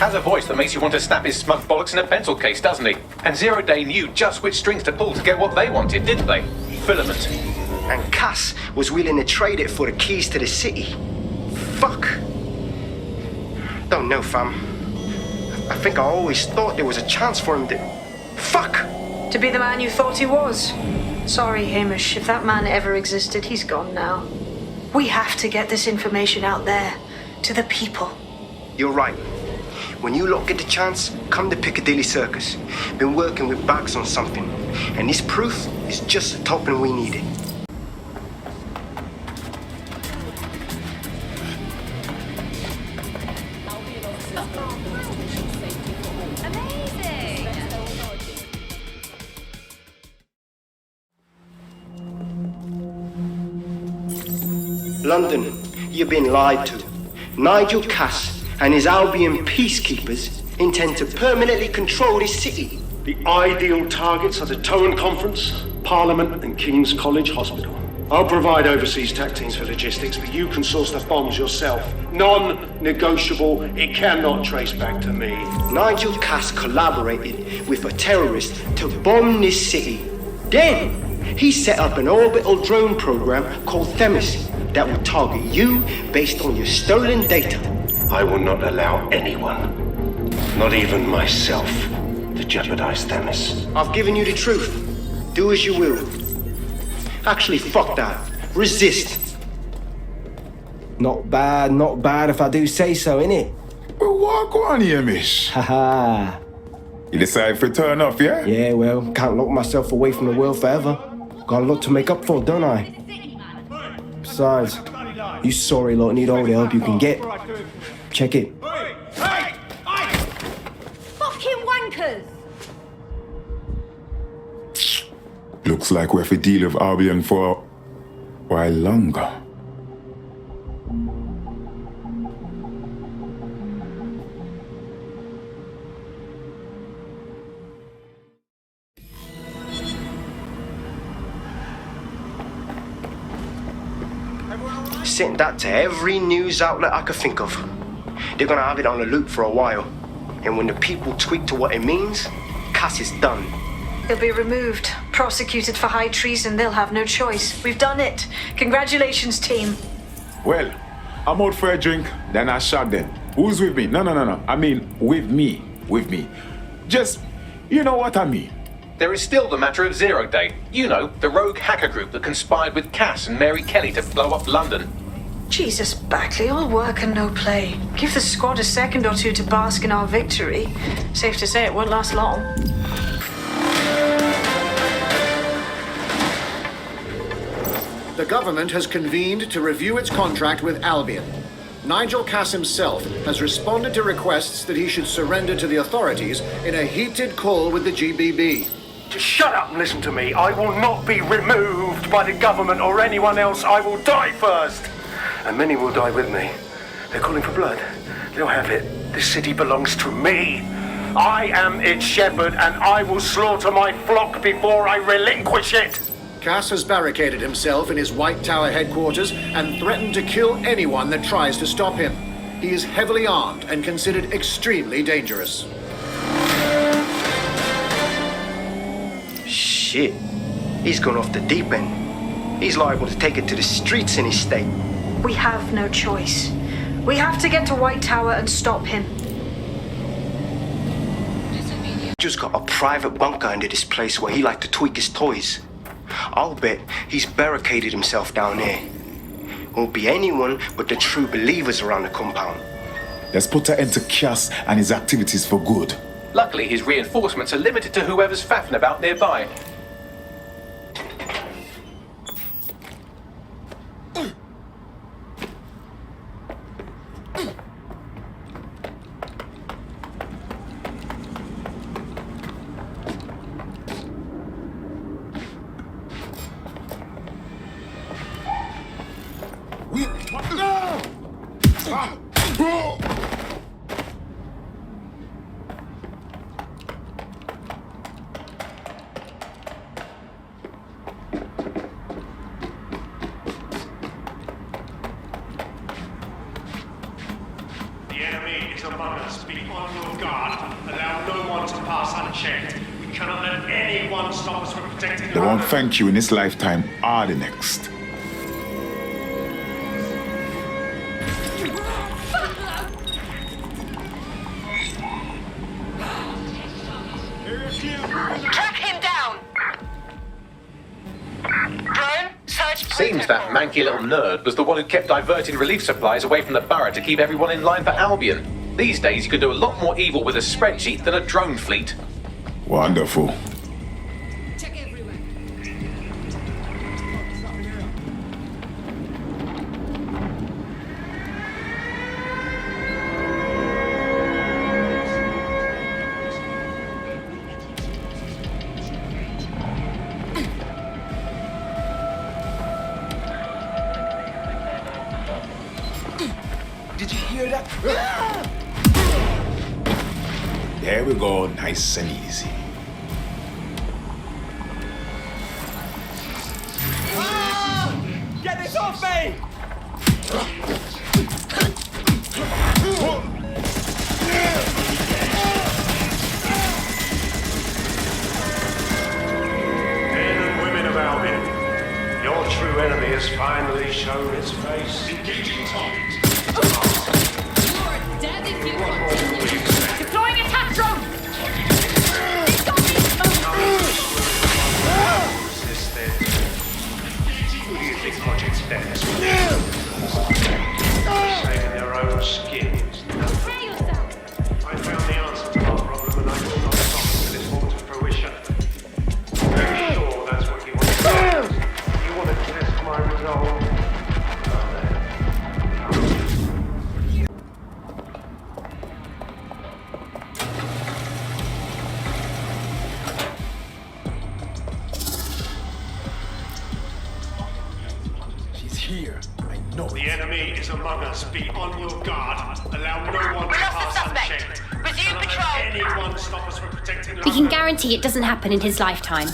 Has a voice that makes you want to snap his smug bollocks in a pencil case, doesn't he? And Zero Day knew just which strings to pull to get what they wanted, didn't they? Filament. And Cass was willing to trade it for the keys to the city. Fuck. Don't know, fam. I think I always thought there was a chance for him to... Fuck! To be the man you thought he was. Sorry, Hamish. If that man ever existed, he's gone now. We have to get this information out there. To the people. You're right. When you lot get the chance, come to Piccadilly Circus. Been working with Bags on something. And this proof is just the topping we needed. London, you've been lied to. Nigel Cass and his Albion peacekeepers intend to permanently control this city. The ideal targets are the Towan Conference, Parliament and King's College Hospital. I'll provide overseas tech teams for logistics, but you can source the bombs yourself. Non-negotiable, it cannot trace back to me. Nigel Cass collaborated with a terrorist to bomb this city. Then, he set up an orbital drone program called Themis that will target you based on your stolen data. I will not allow anyone, not even myself, to jeopardize Themis. I've given you the truth. Do as you will. Actually, fuck that. Resist. Not bad if I do say so, innit? Well, walk on here, Mish. Haha. You decide for turn off, yeah? Yeah, well, can't lock myself away from the world forever. Got a lot to make up for, don't I? Besides, you sorry lot need all the help you can get. Check it. Fucking wankers! Looks like we have to deal with Albion for a while longer. Sent that to every news outlet I could think of. They're gonna have it on the loop for a while. And when the people tweak to what it means, Cass is done. He'll be removed, prosecuted for high treason. They'll have no choice. We've done it. Congratulations, team. Well, I'm out for a drink, then I shot them. Who's with me? No. I mean, with me. Just, you know what I mean. There is still the matter of Zero Day. You know, the rogue hacker group that conspired with Cass and Mary Kelly to blow up London. Jesus, Backley, all work and no play. Give the squad a second or two to bask in our victory. Safe to say it won't last long. The government has convened to review its contract with Albion. Nigel Cass himself has responded to requests that he should surrender to the authorities in a heated call with the GBB. Just shut up and listen to me. I will not be removed by the government or anyone else. I will die first. And many will die with me. They're calling for blood. They'll have it. This city belongs to me. I am its shepherd, and I will slaughter my flock before I relinquish it. Cass has barricaded himself in his White Tower headquarters and threatened to kill anyone that tries to stop him. He is heavily armed and considered extremely dangerous. Shit. He's gone off the deep end. He's liable to take it to the streets in his state. We have no choice. We have to get to White Tower and stop him. Just got a private bunker under this place where he liked to tweak his toys. I'll bet he's barricaded himself down there. Won't be anyone but the true believers around the compound. Let's put an end to Cass and his activities for good. Luckily, his reinforcements are limited to whoever's faffing about nearby. must be on your guard. Allow no one to pass unchecked. We cannot let anyone stop us from protecting They won't thank you in this lifetime or the next. Track him down! Drone, search Seems that manky little nerd was the one who kept diverting relief supplies away from the borough to keep everyone in line for Albion. These days you can do a lot more evil with a spreadsheet than a drone fleet. Wonderful. Did you hear that? There we go, nice and easy. Get this off me! Men and women of Albion, your true enemy has finally shown its face. Engaging target. Dead if you What more can we expect? Deploying attack drone! Resist their Who do you think Project Dennis will do? Saving their own skins. Prepare yourself! I found the answer to our problem and I will not stop until it's brought to fruition. Are you sure that's what you want to do? You want to test my resolve? Well then, She's here. I know the enemy is among us. Be on your guard. Allow no one to We lost the pass suspect. unchecked. Resume Cannot let patrol. anyone stop us from protecting We can guarantee it doesn't happen in his lifetime.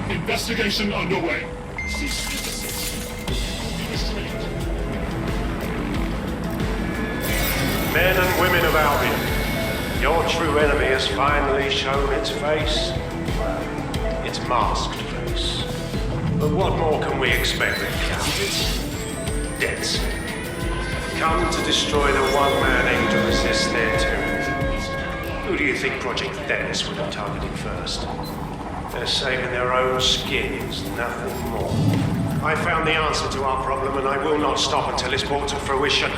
Investigation underway. Men and women of Albion, your true enemy has finally shown its face. Its masked face. But what more can we expect of cowards? Deads. Come to destroy the one man aimed to resist their tyranny. Who do you think Project Dennis would have targeted first? They're saving their own skins, nothing more. I found the answer to our problem and I will not stop until it's brought to fruition.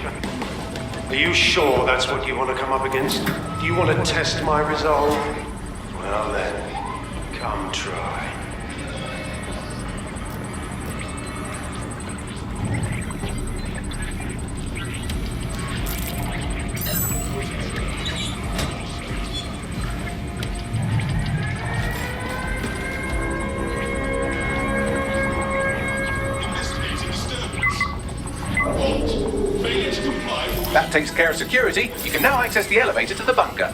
Are you sure that's what you want to come up against? Do you want to test my resolve? Well then, come try. That takes care of security. You can now access the elevator to the bunker.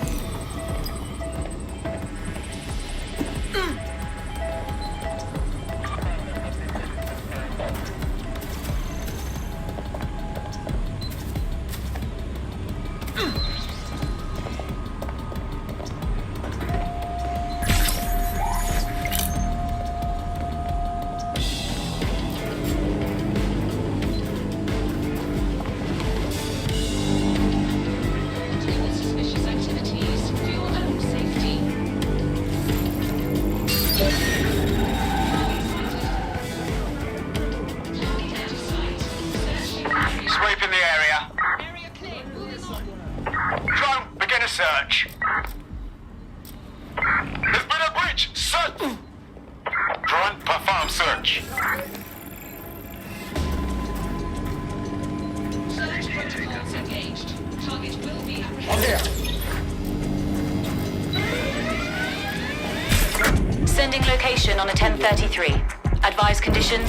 Suspicious activities for your own safety. Sweeping the area. Area clear. Moving on. Drone, begin a search. There's been a breach. Search. Drone, perform search. Search protocols engaged. Target will be apprehended. Sending location on a 1033. Advise condition.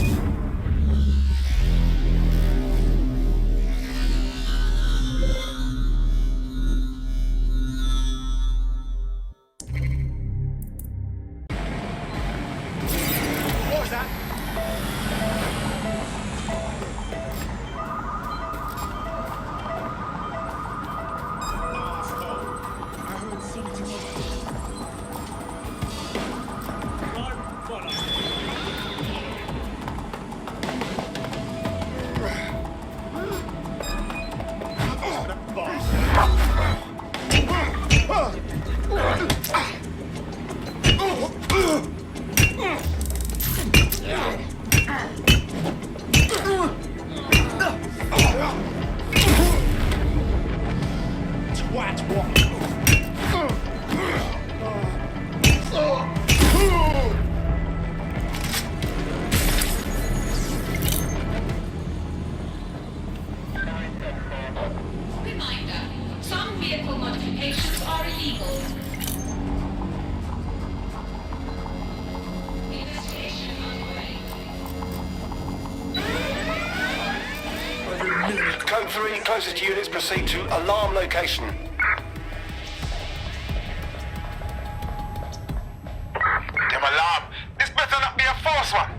Code 3, closest units proceed to alarm location. Them alarm. This better not be a false one.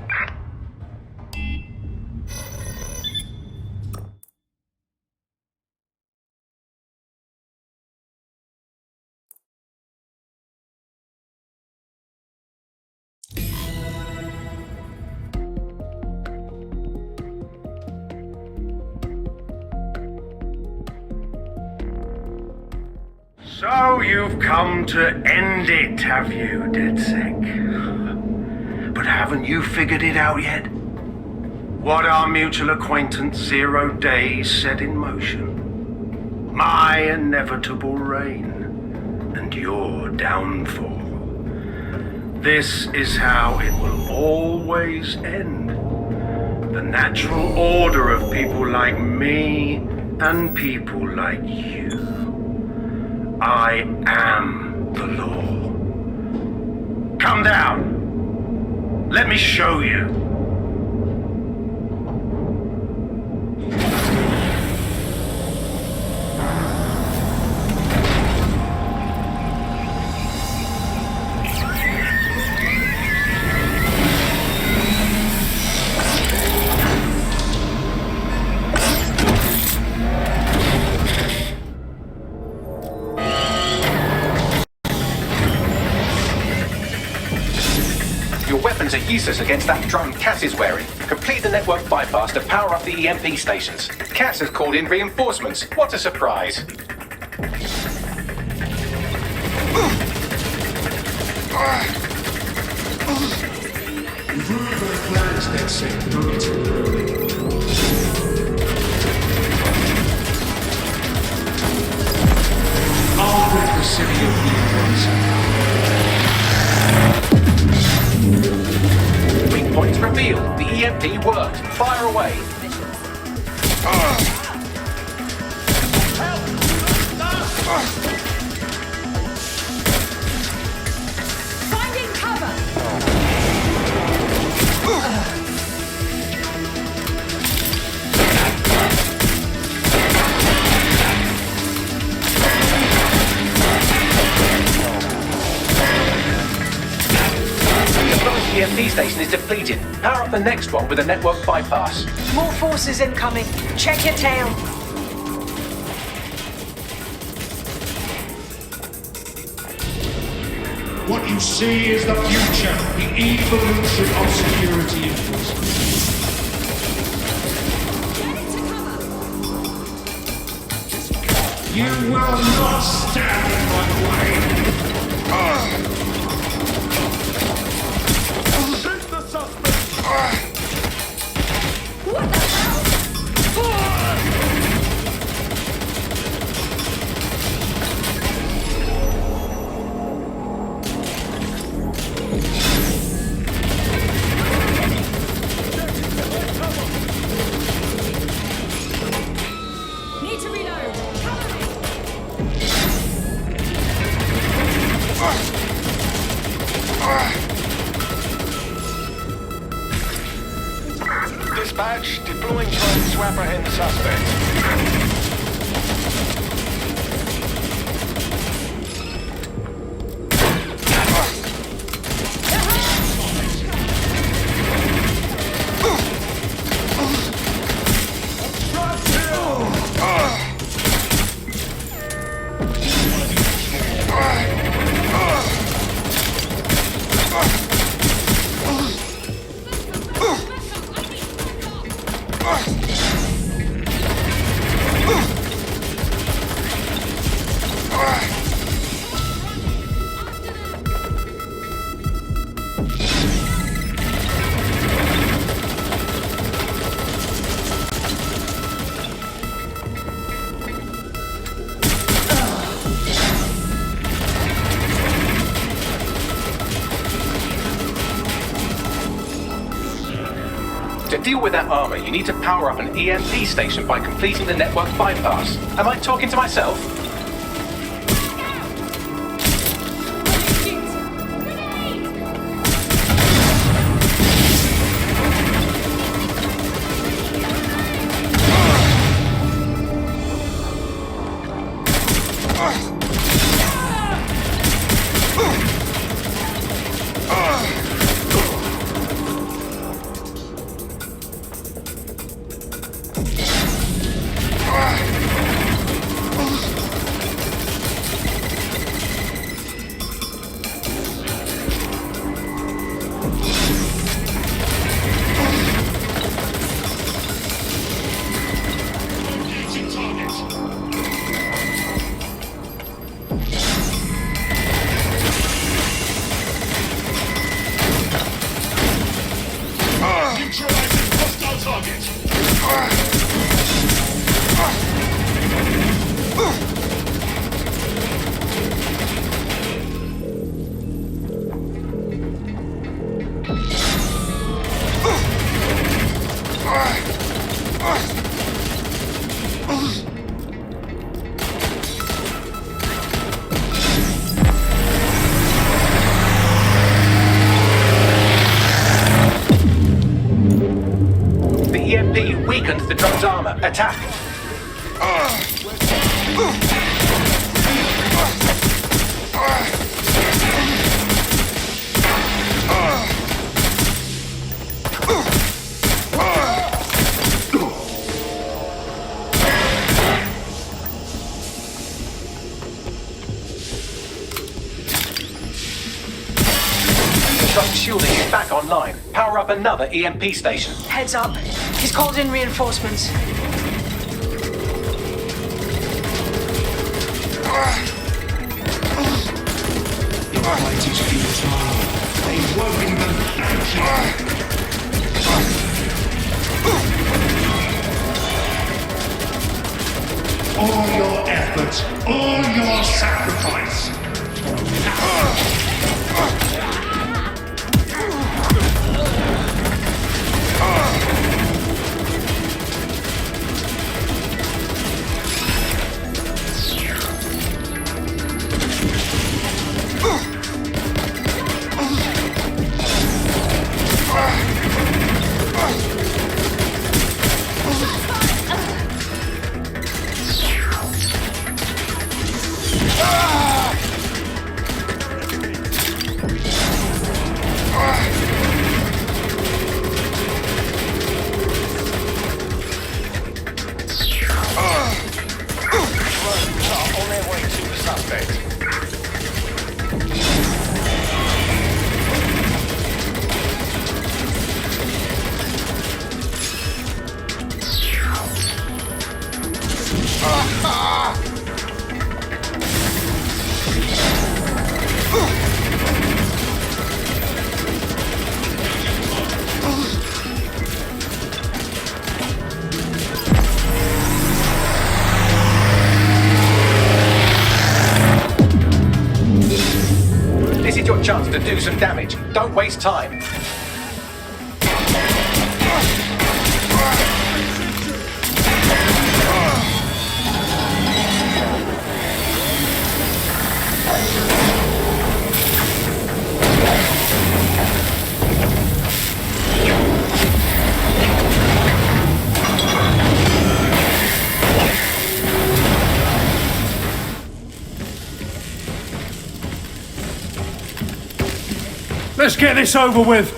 So you've come to end it, have you, DedSec? But haven't you figured it out yet? What our mutual acquaintance 0 Days set in motion? My inevitable reign and your downfall. This is how it will always end. The natural order of people like me and people like you. I am the law. Come down. Let me show you. Are useless against that drone Cass is wearing. Complete the network bypass to power up the EMP stations. Cass has called in reinforcements. What a surprise. Plans, DedSec. Don't get too early. I'll break the city of Weak points revealed. The EMP worked. Fire away. Finding cover. The EMP station is depleted. Power up the next one with a network bypass. More forces incoming. Check your tail. What you see is the future, the evolution of security enforcement. You will not stand in my way. Shoot the suspect! What the hell? Need to reload. Cover me. Dispatch, deploying drone to apprehend the suspect. To deal with that armor, you need to power up an EMP station by completing the network bypass. Am I talking to myself? The drone's armor. Attack! Truck's shielding is back online. Power up another EMP station. Heads up. He's called in reinforcements. Your fight is futile. They've woken them all your efforts, all your sacrifice. This is your chance to do some damage. Don't waste time. Let's get this over with.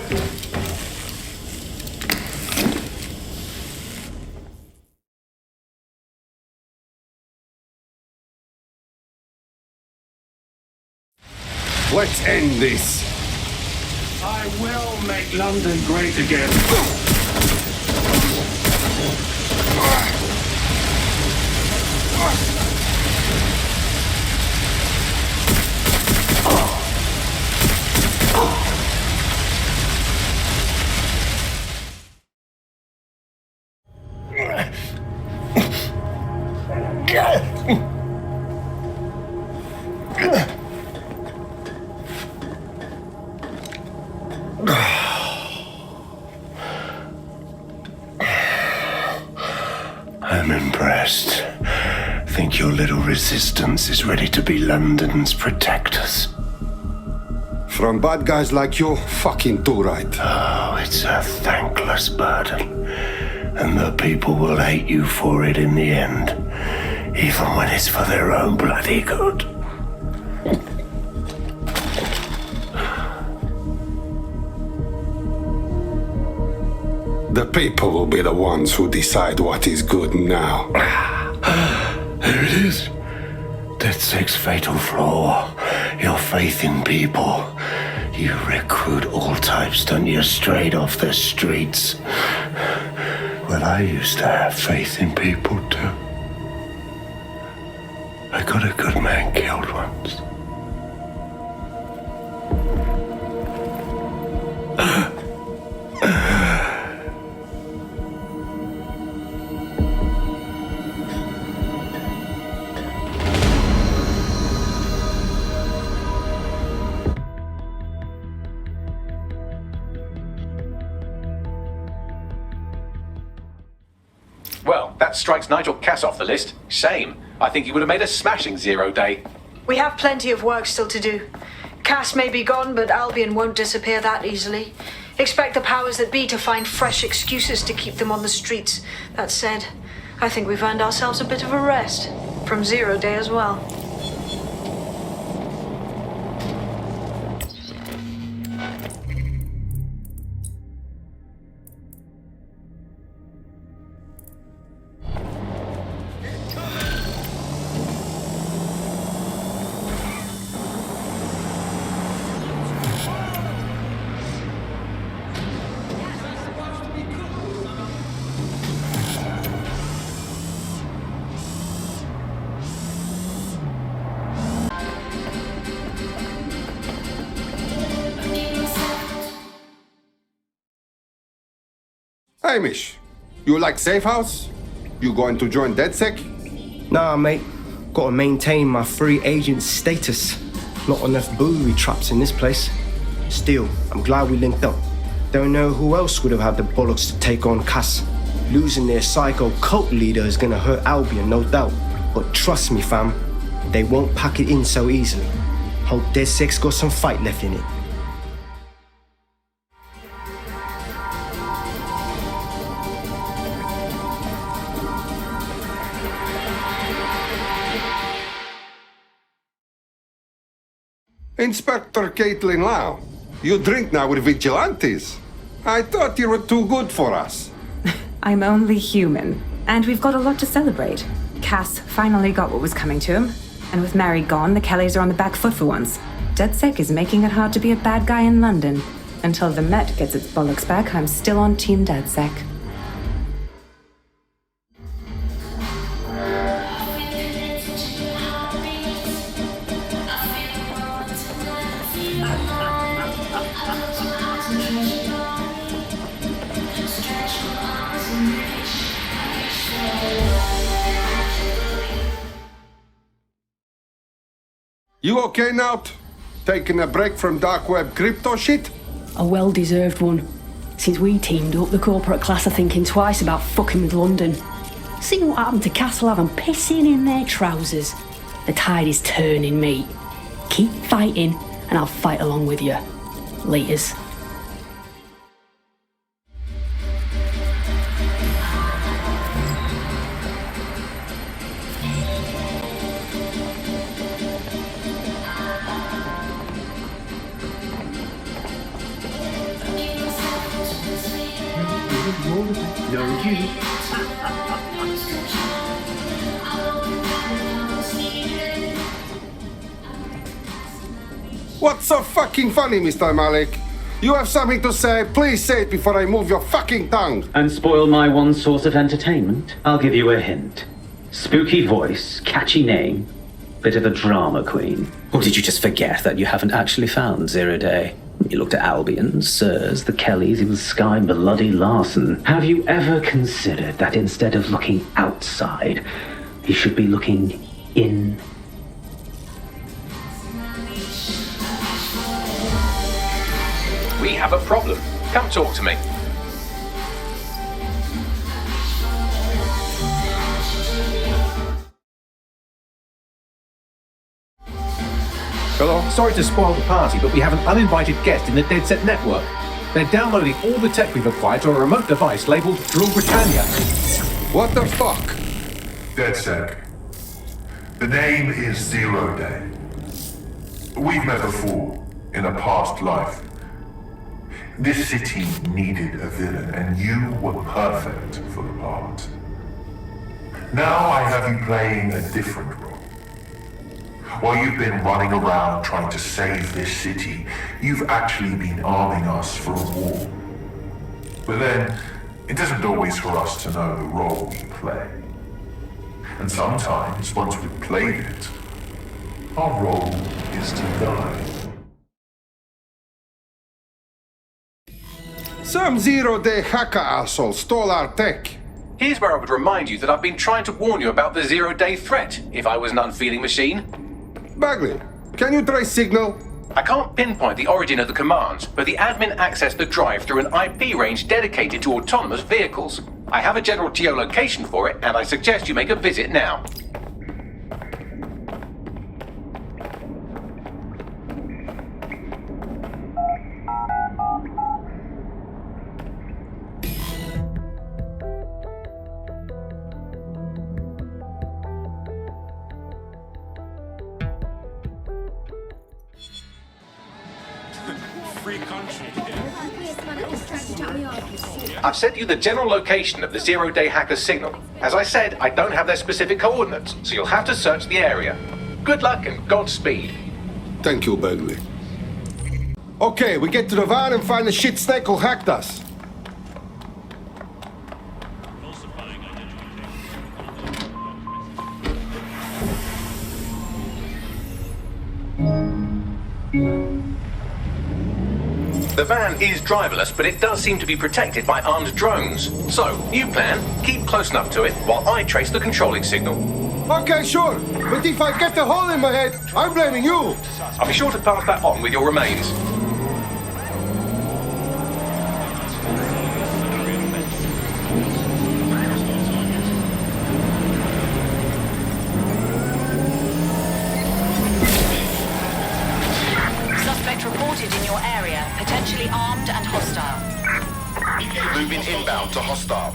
Let's end this. I will make London great again. I'm impressed. Think your little resistance is ready to be London's protectors? From bad guys like you, fucking too right. Oh, it's a thankless burden. And the people will hate you for it in the end. Even when it's for their own bloody good. The people will be the ones who decide what is good now. There it is. DedSec's fatal flaw. Your faith in people. You recruit all types, don't you, straight off the streets. Well, I used to have faith in people, too. I got a good man killed once. Well, that strikes Nigel Cass off the list. Shame. I think he would have made a smashing 0 day. We have plenty of work still to do. Cass may be gone, but Albion won't disappear that easily. Expect the powers that be to find fresh excuses to keep them on the streets. That said, I think we've earned ourselves a bit of a rest. From Zero Day as well. Hamish, you like safe house? You going to join DedSec? Nah, mate. Gotta maintain my free agent status. Not enough booby traps in this place. Still, I'm glad we linked up. Don't know who else would have had the bollocks to take on Cass. Losing their psycho cult leader is gonna hurt Albion, no doubt. But trust me, fam, they won't pack it in so easily. Hope DedSec's got some fight left in it. Inspector Caitlin Lau, you drink now with vigilantes. I thought you were too good for us. I'm only human, and we've got a lot to celebrate. Cass finally got what was coming to him, and with Mary gone, the Kellys are on the back foot for once. DedSec is making it hard to be a bad guy in London. Until the Met gets its bollocks back, I'm still on Team DedSec. You okay now? Taking a break from dark web crypto shit? A well-deserved one. Since we teamed up, the corporate class are thinking twice about fucking with London. See what happened to Castlehaven pissing in their trousers. The tide is turning, mate. Keep fighting, and I'll fight along with you. Laters. What's so fucking funny, Mr. Malik? You have something to say? Please say it before I move your fucking tongue. And spoil my one source of entertainment? I'll give you a hint. Spooky voice, catchy name, bit of a drama queen. Or did you just forget that you haven't actually found Zero Day? You looked at Albion, Sirs, the Kellys, even Sky Bloody Larson. Have you ever considered that instead of looking outside, you should be looking in? We have a problem. Come talk to me. Hello? Sorry to spoil the party, but we have an uninvited guest in the DedSec network. They're downloading all the tech we've acquired to a remote device labeled Rule Britannia. What the fuck? DedSec. The name is Zero Day. We've met before, in a past life. This city needed a villain, and you were perfect for the part. Now I have you playing a different role. While you've been running around trying to save this city, you've actually been arming us for a war. But then, it isn't always for us to know the role we play. And sometimes, once we've played it, our role is to die. Some zero-day hacker asshole stole our tech. Here's where I would remind you that I've been trying to warn you about the zero-day threat, if I was an unfeeling machine. Bagley, can you trace signal? I can't pinpoint the origin of the commands, but the admin accessed the drive through an IP range dedicated to autonomous vehicles. I have a general geolocation for it, and I suggest you make a visit now. free country. I've sent you the general location of the zero-day hacker's signal. As I said, I don't have their specific coordinates, so you'll have to search the area. Good luck and Godspeed. Thank you, Bagley. Okay, we get to the van and find the shit snake who hacked us. The van is driverless, but it does seem to be protected by armed drones. So, new plan, keep close enough to it while I trace the controlling signal. Okay, sure. But if I get a hole in my head, I'm blaming you. I'll be sure to pass that on with your remains. Suspect reported in your area, potentially armed and hostile. Moving inbound to hostile.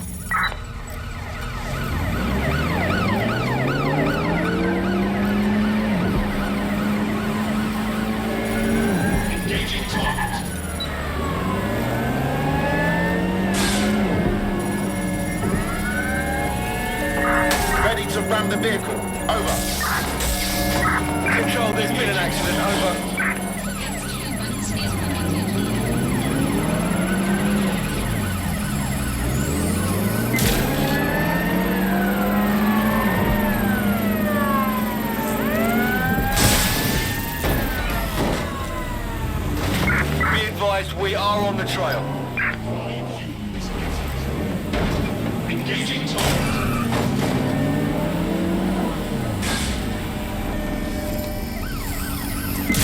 Engaging target. Ready to ram the vehicle. Over. Control, there's been an accident. Over. Be advised, we are on the trail. Engaging target.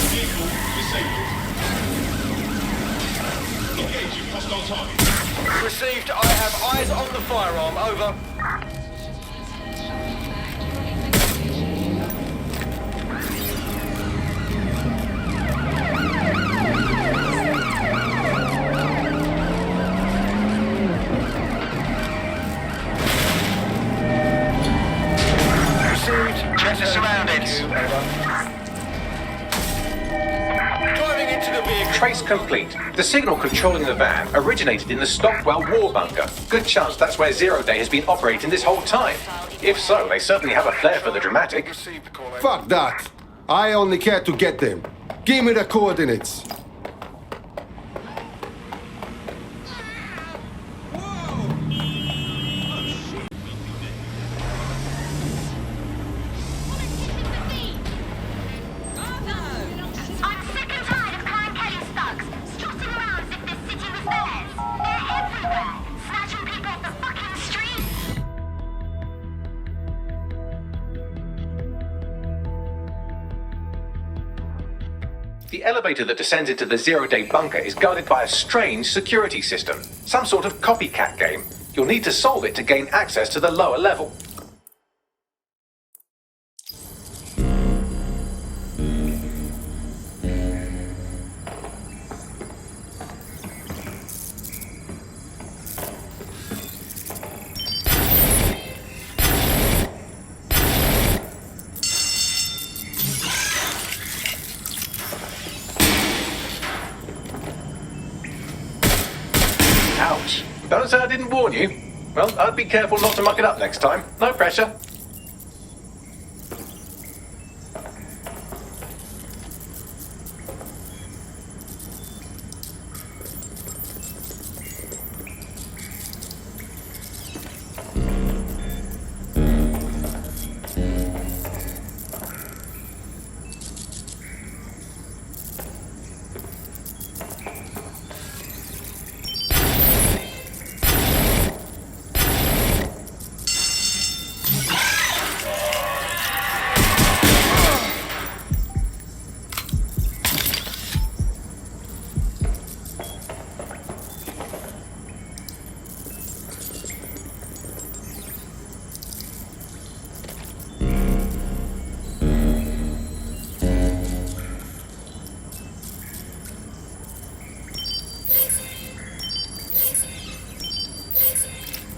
Vehicle disabled. Engaging hostile target. Received. I have eyes on the firearm. Over. Check the surroundings. Driving into the vehicle. Trace complete. The signal controlling the van originated in the Stockwell war bunker. Good chance that's where Zero Day has been operating this whole time. If so, they certainly have a flair for the dramatic. Fuck that. I only care to get them. Give me the coordinates. I'm sick and tired of Klein Kelly's thugs strutting around as if this city was theirs. They're everywhere, snatching people off the fucking street. The elevator that descends into the zero-day bunker is guarded by a strange security system. Some sort of copycat game. You'll need to solve it to gain access to the lower level. Ouch. Don't say I didn't warn you. Well, I'd be careful not to muck it up next time. No pressure.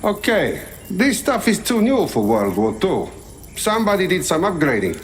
Okay, this stuff is too new for World War II. Somebody did some upgrading.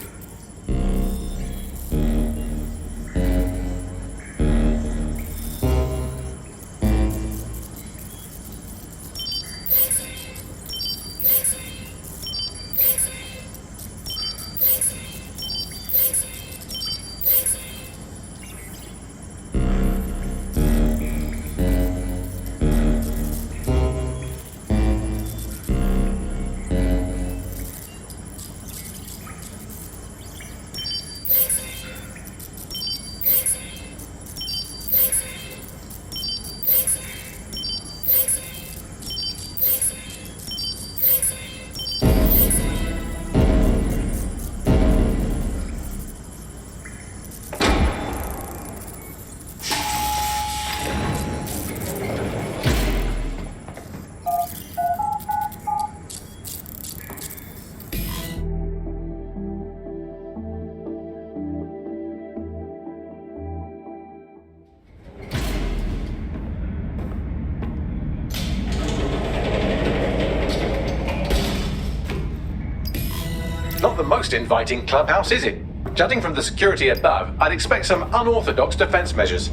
Not the most inviting clubhouse, is it? Judging from the security above, I'd expect some unorthodox defense measures.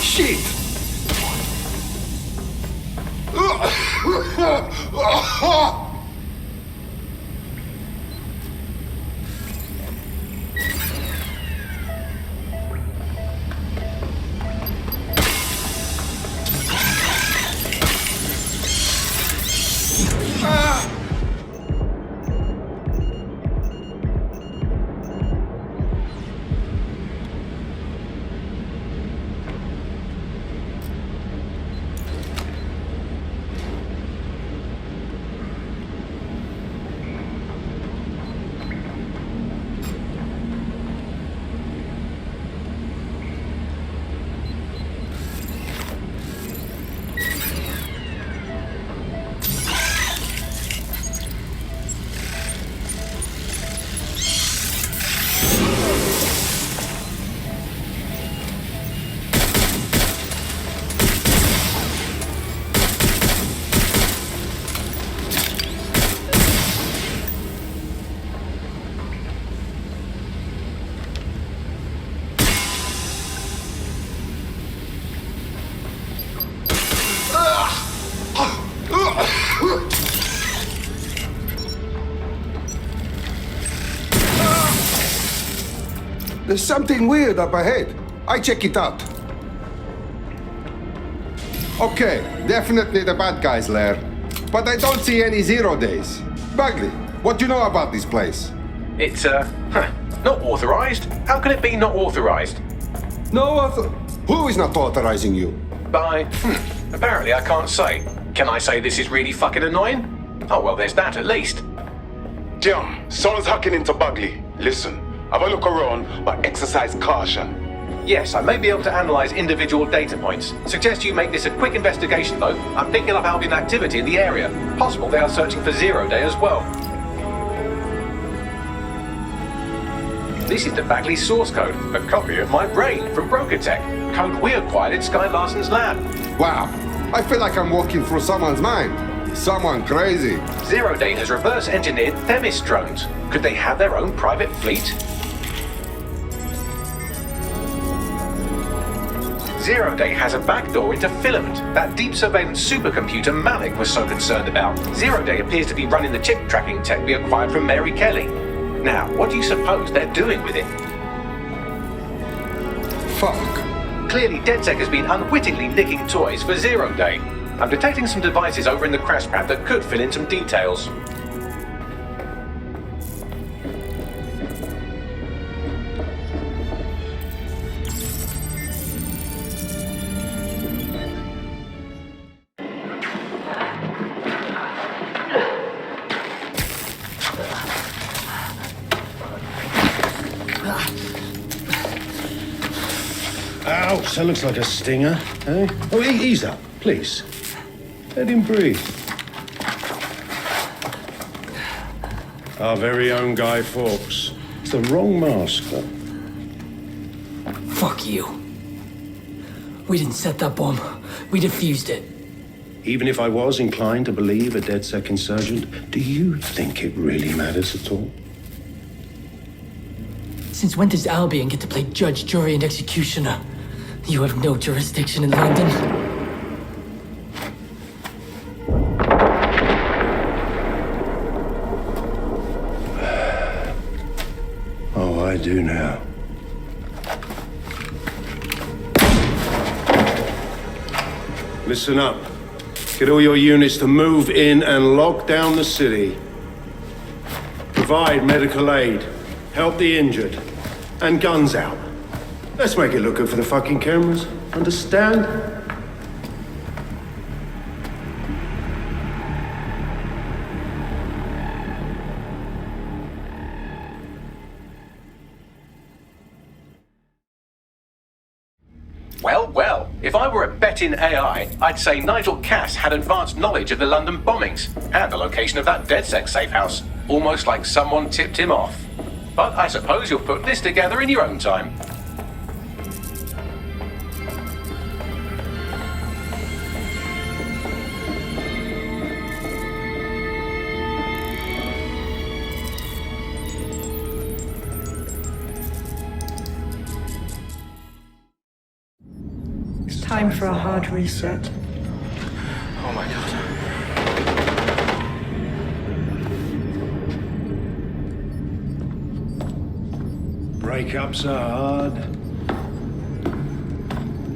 Shit! There's something weird up ahead. I check it out. Okay, definitely the bad guy's lair. But I don't see any 0 days. Bagley, what do you know about this place? It's, not authorized. How can it be not authorized? Who is not authorizing you? Apparently I can't say. Can I say this is really fucking annoying? Oh, well, there's that at least. Jim, someone's hacking into Bagley. Listen, have a look around, but exercise caution. Yes, I may be able to analyze individual data points. Suggest you make this a quick investigation, though. I'm picking up Albion activity in the area. Possible they are searching for 0 Day as well. This is the Bagley source code, a copy of my brain from Broker Tech, code we acquired in Sky Larson's lab. Wow, I feel like I'm walking through someone's mind. Someone crazy. 0 Day has reverse engineered Themis drones. Could they have their own private fleet? 0 Day has a backdoor into Filament, that deep surveillance supercomputer Malik was so concerned about. 0 Day appears to be running the chip tracking tech we acquired from Mary Kelly. Now, what do you suppose they're doing with it? Fuck. Clearly, DedSec has been unwittingly nicking toys for 0 Day. I'm detecting some devices over in the crash pad that could fill in some details. Ouch, that looks like a stinger, eh? Oh, ease up, please. Let him breathe. Our very own Guy Fawkes. It's the wrong mask, though. Fuck you. We didn't set that bomb. We defused it. Even if I was inclined to believe a DedSec insurgent, do you think it really matters at all? Since when does Albion get to play judge, jury, and executioner? You have no jurisdiction in London. Oh, I do now. Listen up. Get all your units to move in and lock down the city. Provide medical aid. Help the injured. And guns out. Let's make it look good for the fucking cameras. Understand? Well, if I were a betting AI, I'd say Nigel Cass had advanced knowledge of the London bombings and the location of that DedSec safe house. Almost like someone tipped him off. But I suppose you'll put this together in your own time. It's time for a hard reset. Oh my god. Breakups are hard.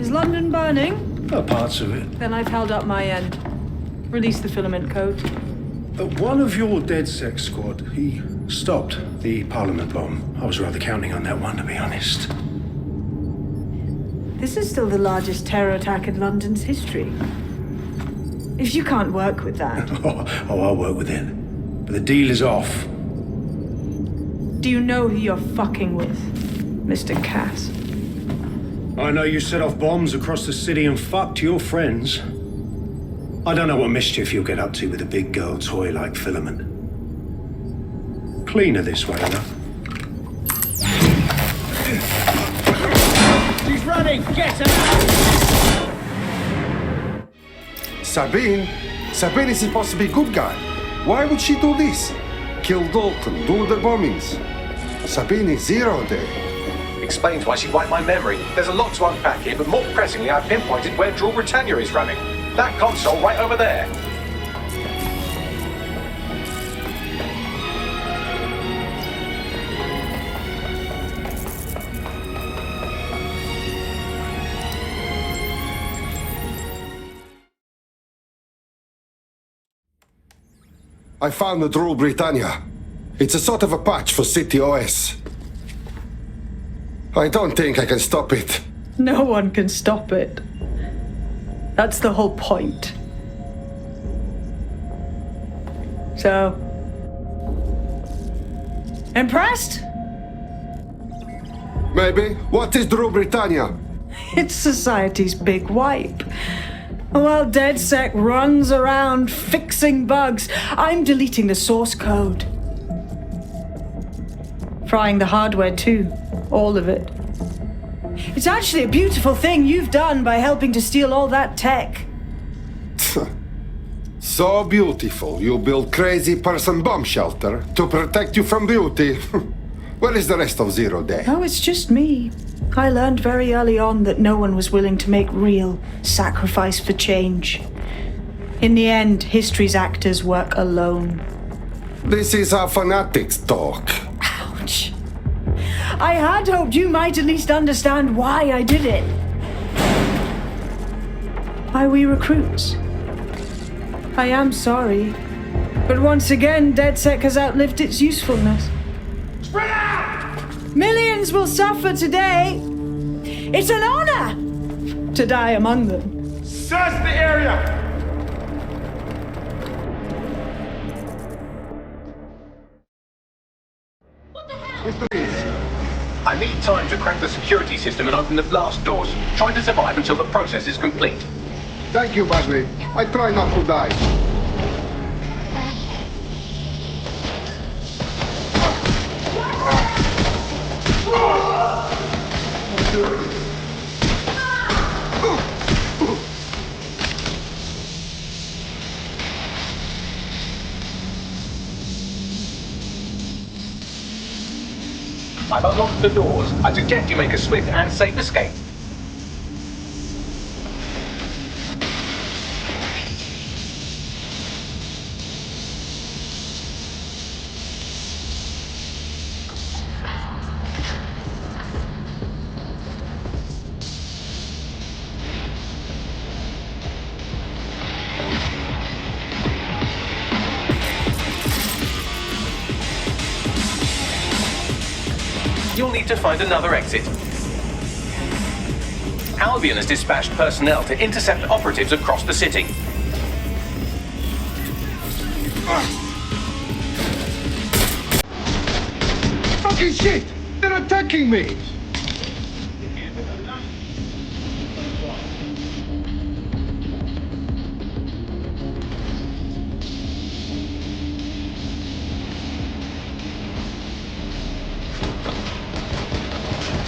Is London burning? Oh, parts of it. Then I've held up my end. Release the filament code. One of your DedSec squad, he stopped the Parliament bomb. I was rather counting on that one, to be honest. This is still the largest terror attack in London's history. If you can't work with that... I'll work with it. But the deal is off. Do you know who you're fucking with, Mr. Cass? I know you set off bombs across the city and fucked your friends. I don't know what mischief you'll get up to with a big girl toy like Filament. Cleaner this way, though. She's running! Get her! Sabine is supposed to be a good guy. Why would she do this? Kill Dalton, do the bombings. Sabine is 0 Day. Explains why she wiped my memory. There's a lot to unpack here, but more pressingly, I've pinpointed where Draw Britannia is running. That console right over there. I found the Drool Britannia. It's a sort of a patch for City OS. I don't think I can stop it. No one can stop it. That's the whole point. So... impressed? Maybe. What is Drool Britannia? It's society's big wipe. While DedSec runs around fixing bugs, I'm deleting the source code. Frying the hardware too. All of it. It's actually a beautiful thing you've done by helping to steal all that tech. So beautiful. You build crazy person bomb shelter to protect you from beauty. Where is the rest of 0 Day? Oh, it's just me. I learned very early on that no one was willing to make real sacrifice for change. In the end, history's actors work alone. This is how fanatics talk. Ouch. I had hoped you might at least understand why I did it. Why we recruits. I am sorry. But once again, DedSec has outlived its usefulness. Spread out! Millions will suffer today. It's an honor to die among them. Search the area! I need time to crack the security system and open the blast doors. Try to survive until the process is complete. Thank you, Bagley. I try not to die. I've unlocked the doors. I suggest you make a swift and safe escape. You'll need to find another exit. Albion has dispatched personnel to intercept operatives across the city. Fucking shit! They're attacking me!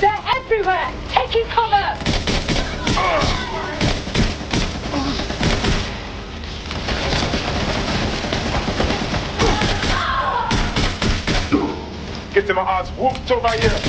They're everywhere! Taking cover! Get them odds whooped over here.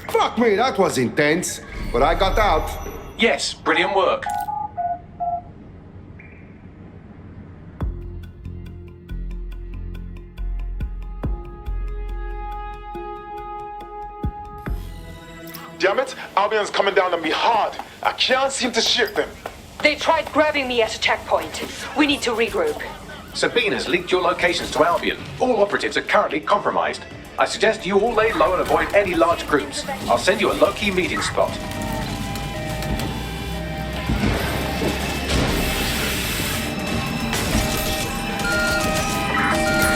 Fuck me, that was intense. But I got out. Yes, brilliant work. Damn it, Albion's coming down on me hard. I can't seem to shake them. They tried grabbing me at a checkpoint. We need to regroup. Sabina's leaked your locations to Albion. All operatives are currently compromised. I suggest you all lay low and avoid any large groups. I'll send you a low-key meeting spot.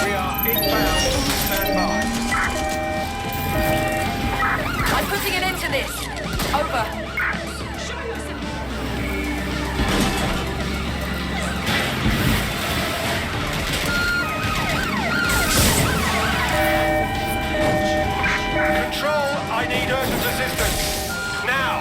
We are inbound. Stand by. I'm putting an end to this. Over. Control, I need urgent assistance. Now.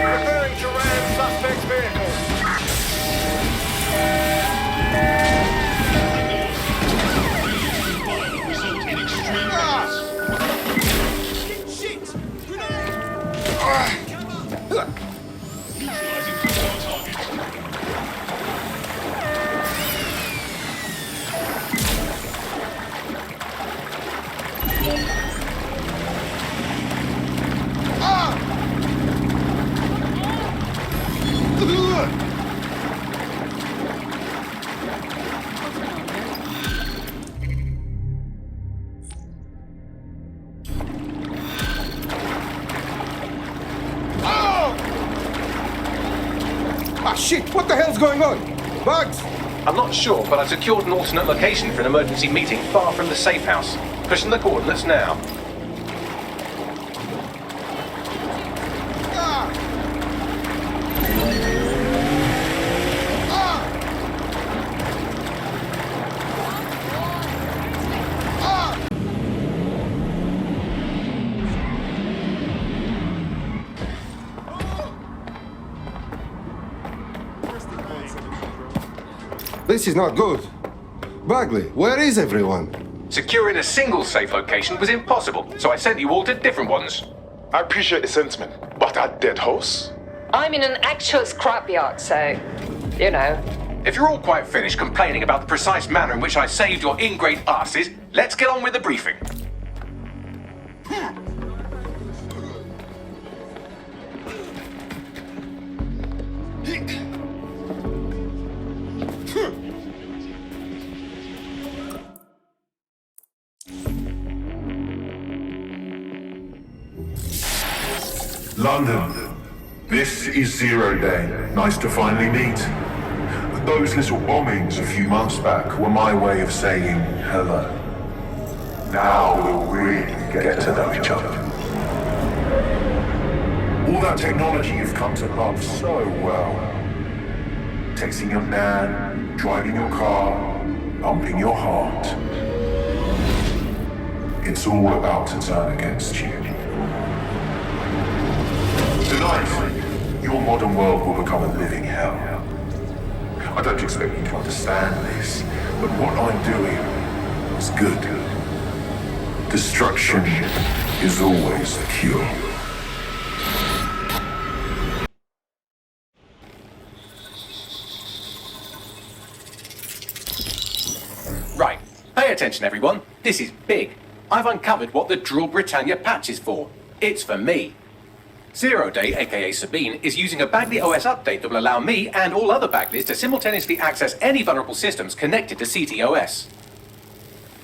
Referring to ram suspect's vehicle. Ah, shit, what the hell's going on? Bugs? I'm not sure, but I've secured an alternate location for an emergency meeting far from the safe house. Pushing the coordinates now. This is not good. Bagley, where is everyone? Securing a single safe location was impossible, so I sent you all to different ones. I appreciate the sentiment, but a dead horse? I'm in an actual scrapyard, so, you know. If you're all quite finished complaining about the precise manner in which I saved your ingrate asses, let's get on with the briefing. London, this is 0 Day. Nice to finally meet. Those little bombings a few months back were my way of saying hello. Now we'll really get to know each other. All that technology you've come to love so well. Texting your nan, driving your car, pumping your heart. It's all about to turn against you. Tonight, your modern world will become a living hell. I don't expect you to understand this, but what I'm doing is good. Destruction is always the cure. Right, pay attention everyone, this is big. I've uncovered what the Drill Britannia patch is for. It's for me. Zero Day, aka Sabine, is using a Bagley OS update that will allow me and all other Bagleys to simultaneously access any vulnerable systems connected to CTOS.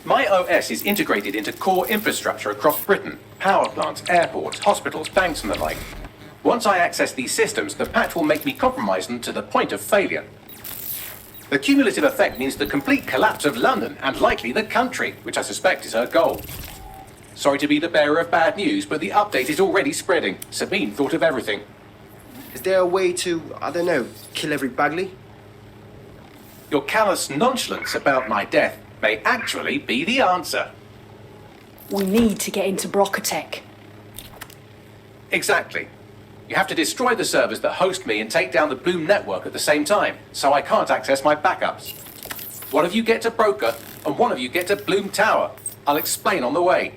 My OS is integrated into core infrastructure across Britain, power plants, airports, hospitals, banks and the like. Once I access these systems, the patch will make me compromise them to the point of failure. The cumulative effect means the complete collapse of London and likely the country, which I suspect is her goal. Sorry to be the bearer of bad news, but the update is already spreading. Sabine thought of everything. Is there a way to, I don't know, kill every Bagley? Your callous nonchalance about my death may actually be the answer. We need to get into Brocotech. Exactly. You have to destroy the servers that host me and take down the Bloom network at the same time, so I can't access my backups. One of you get to Broker, and one of you get to Bloom Tower. I'll explain on the way.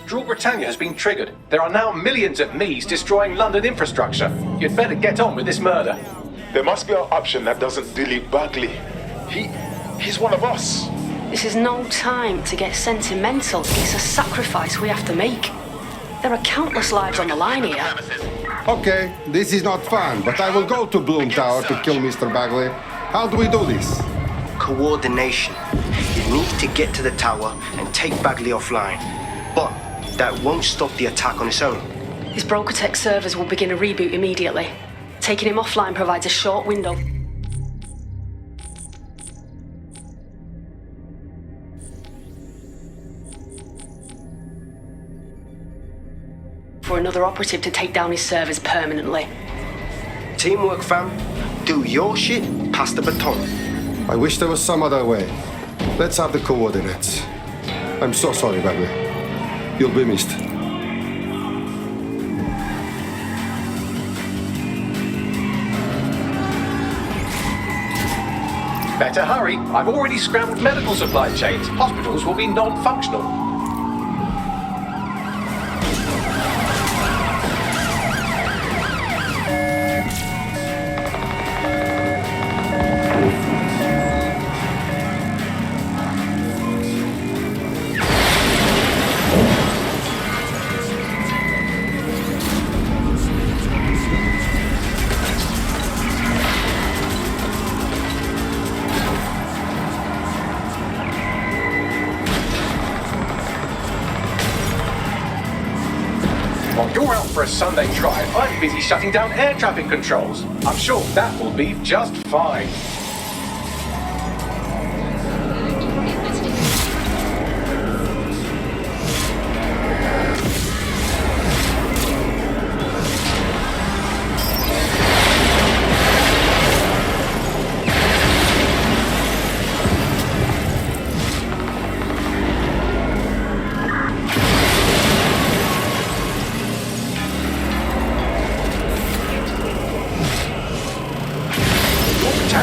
Drill Britannia has been triggered. There are now millions of me's destroying London infrastructure. You'd better get on with this murder. There must be an option that doesn't delete Bagley. He's one of us. This is no time to get sentimental. It's a sacrifice we have to make. There are countless lives on the line here. Okay, this is not fun, but I will go to Bloom Tower to kill Mr. Bagley. How do we do this? Coordination. You need to get to the tower and take Bagley offline. But that won't stop the attack on its own. His Brocotech servers will begin a reboot immediately. Taking him offline provides a short window. For another operative to take down his servers permanently. Teamwork, fam. Do your shit, pass the baton. I wish there was some other way. Let's have the coordinates. I'm so sorry, Bagley. You'll be missed. Better hurry. I've already scrambled medical supply chains. Hospitals will be non-functional. While you're out for a Sunday drive, I'm busy shutting down air traffic controls. I'm sure that will be just fine.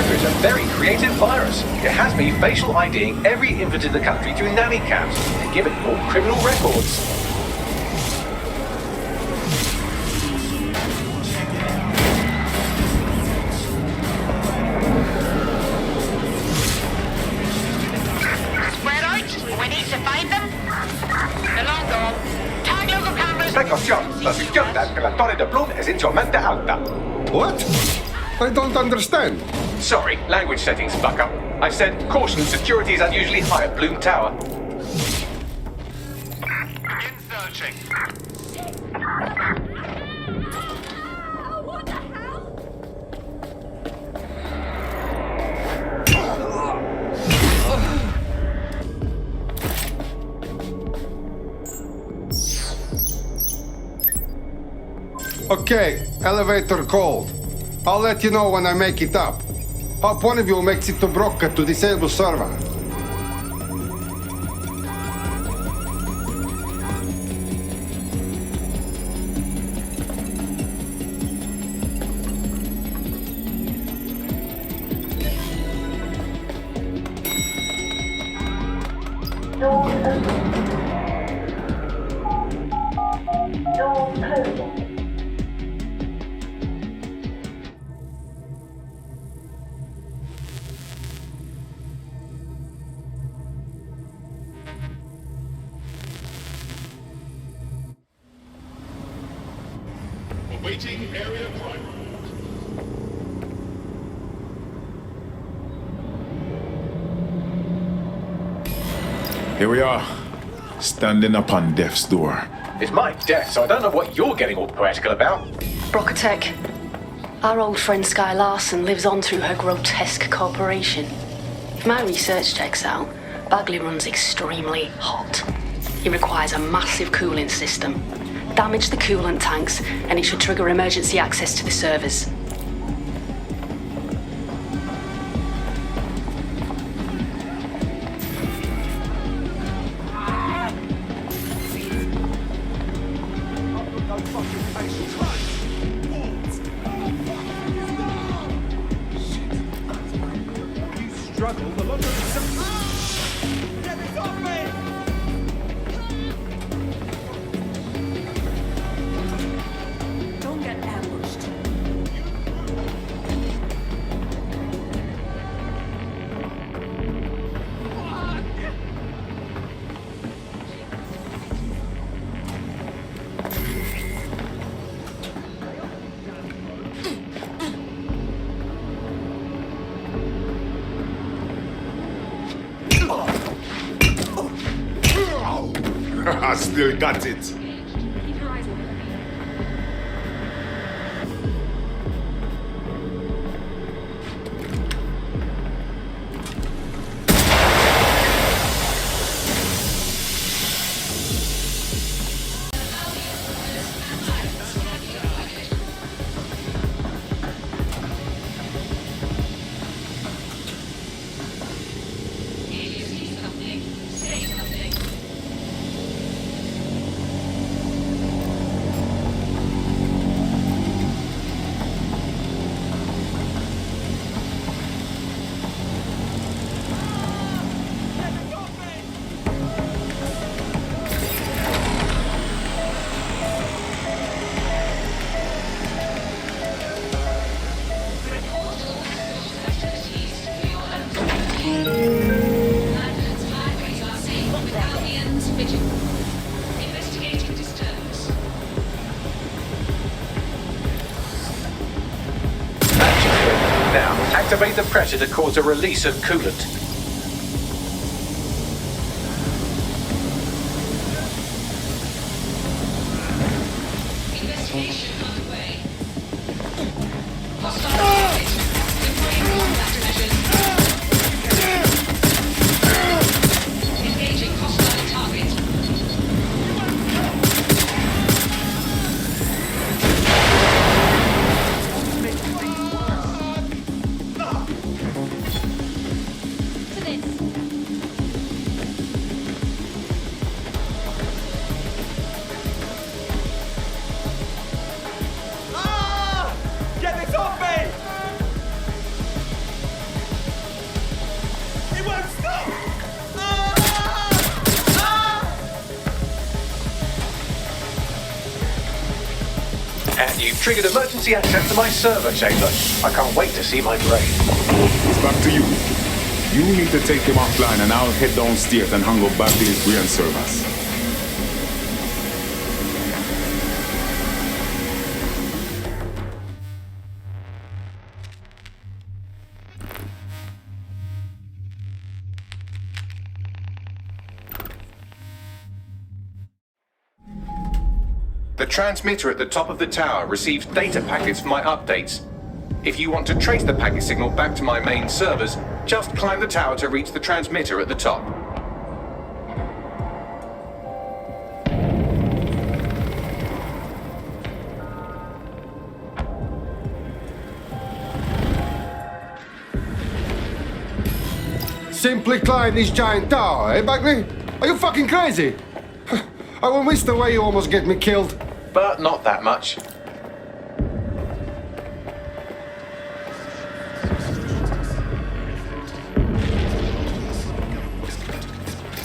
Is a very creative virus. It has me facial IDing every infant in the country through nanny cams, giving all criminal records. Spread out. We need to find them. The long goal. Tag local cameras. Precaución, la succión que la torre de Bloom es insolmente alta. What? I don't understand. Sorry, language settings fuck up. I said, caution, security is unusually high at Bloom Tower. Begin searching. What the hell? Okay, elevator called. I'll let you know when I make it up. Hope one of you makes it to Brocca to disable server. Awaiting area prime. Here we are, standing upon death's door. It's my death, so I don't know what you're getting all poetical about. Brocatech. Our old friend Sky Larson lives on through her grotesque corporation. If my research checks out, Bagley runs extremely hot. It requires a massive cooling system. Damage the coolant tanks, and it should trigger emergency access to the servers. Don't get ambushed. I still got it. Now, activate the pressure to cause a release of coolant. Investigation underway. Hostile target. Deploying combat measures. Engaging hostile target. To this. Get this off me! It won't stop! And you've triggered emergency access to my server chamber. I can't wait to see my brain. It's back to you. You need to take him offline and I'll head downstairs and hang up Bagley's brain servers. The transmitter at the top of the tower receives data packets for my updates. If you want to trace the packet signal back to my main servers, just climb the tower to reach the transmitter at the top. Simply climb this giant tower, eh, Bagley? Are you fucking crazy? I will miss the way you almost get me killed. But not that much.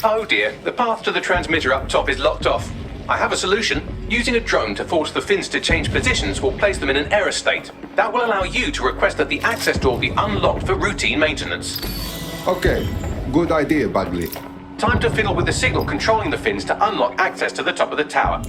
Oh dear, the path to the transmitter up top is locked off. I have a solution. Using a drone to force the fins to change positions will place them in an error state. That will allow you to request that the access door be unlocked for routine maintenance. Okay, good idea, Bagley. Time to fiddle with the signal controlling the fins to unlock access to the top of the tower.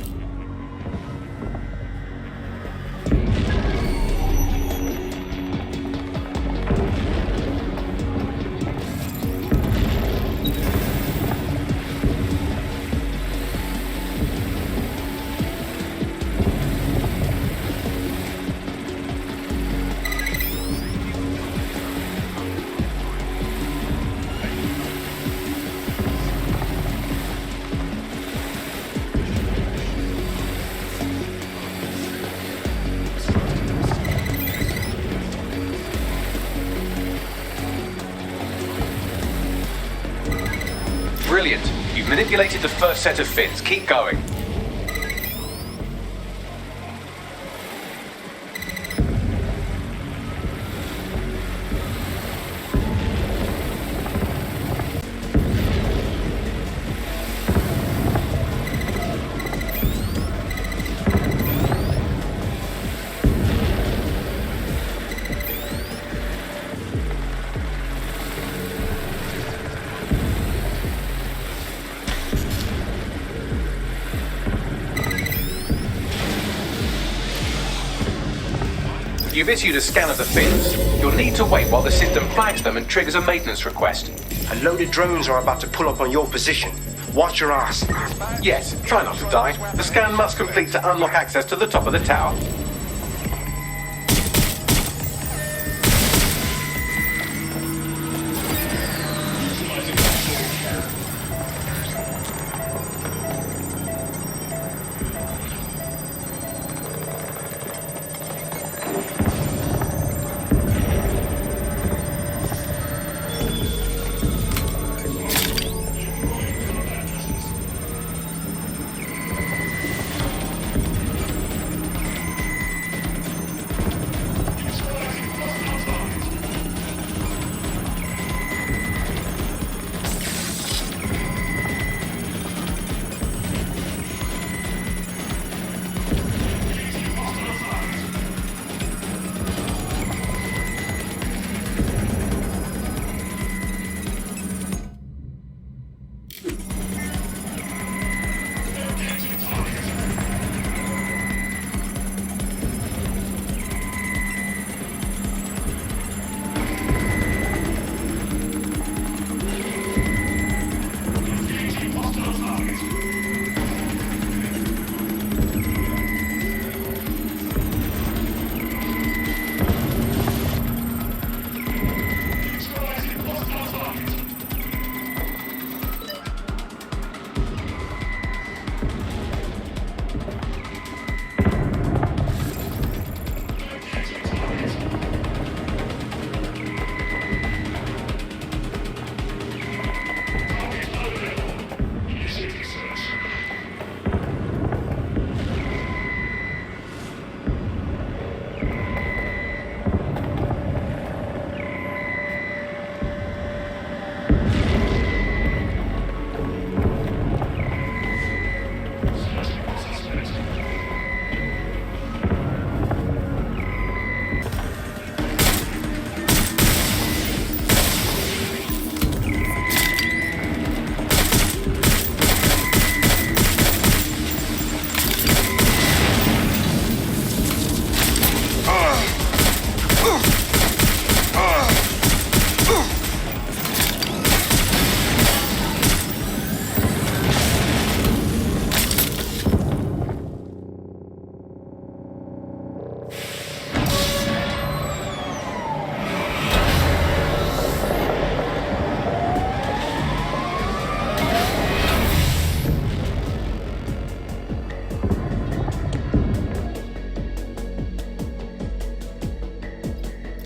Brilliant. You've manipulated the first set of fins. Keep going. You've issued a scan of the fins. You'll need to wait while the system flags them and triggers a maintenance request. A load of drones are about to pull up on your position. Watch your ass. Yes, try not to die. The scan must complete to unlock access to the top of the tower.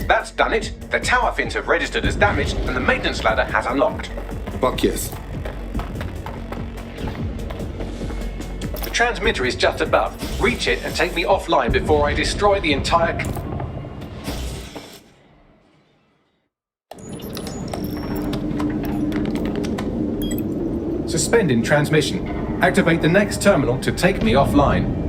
That's done it. The tower fins have registered as damaged and the maintenance ladder has unlocked. Fuck yes. The transmitter is just above. Reach it and take me offline before I destroy the entire... Suspending transmission. Activate the next terminal to take me offline.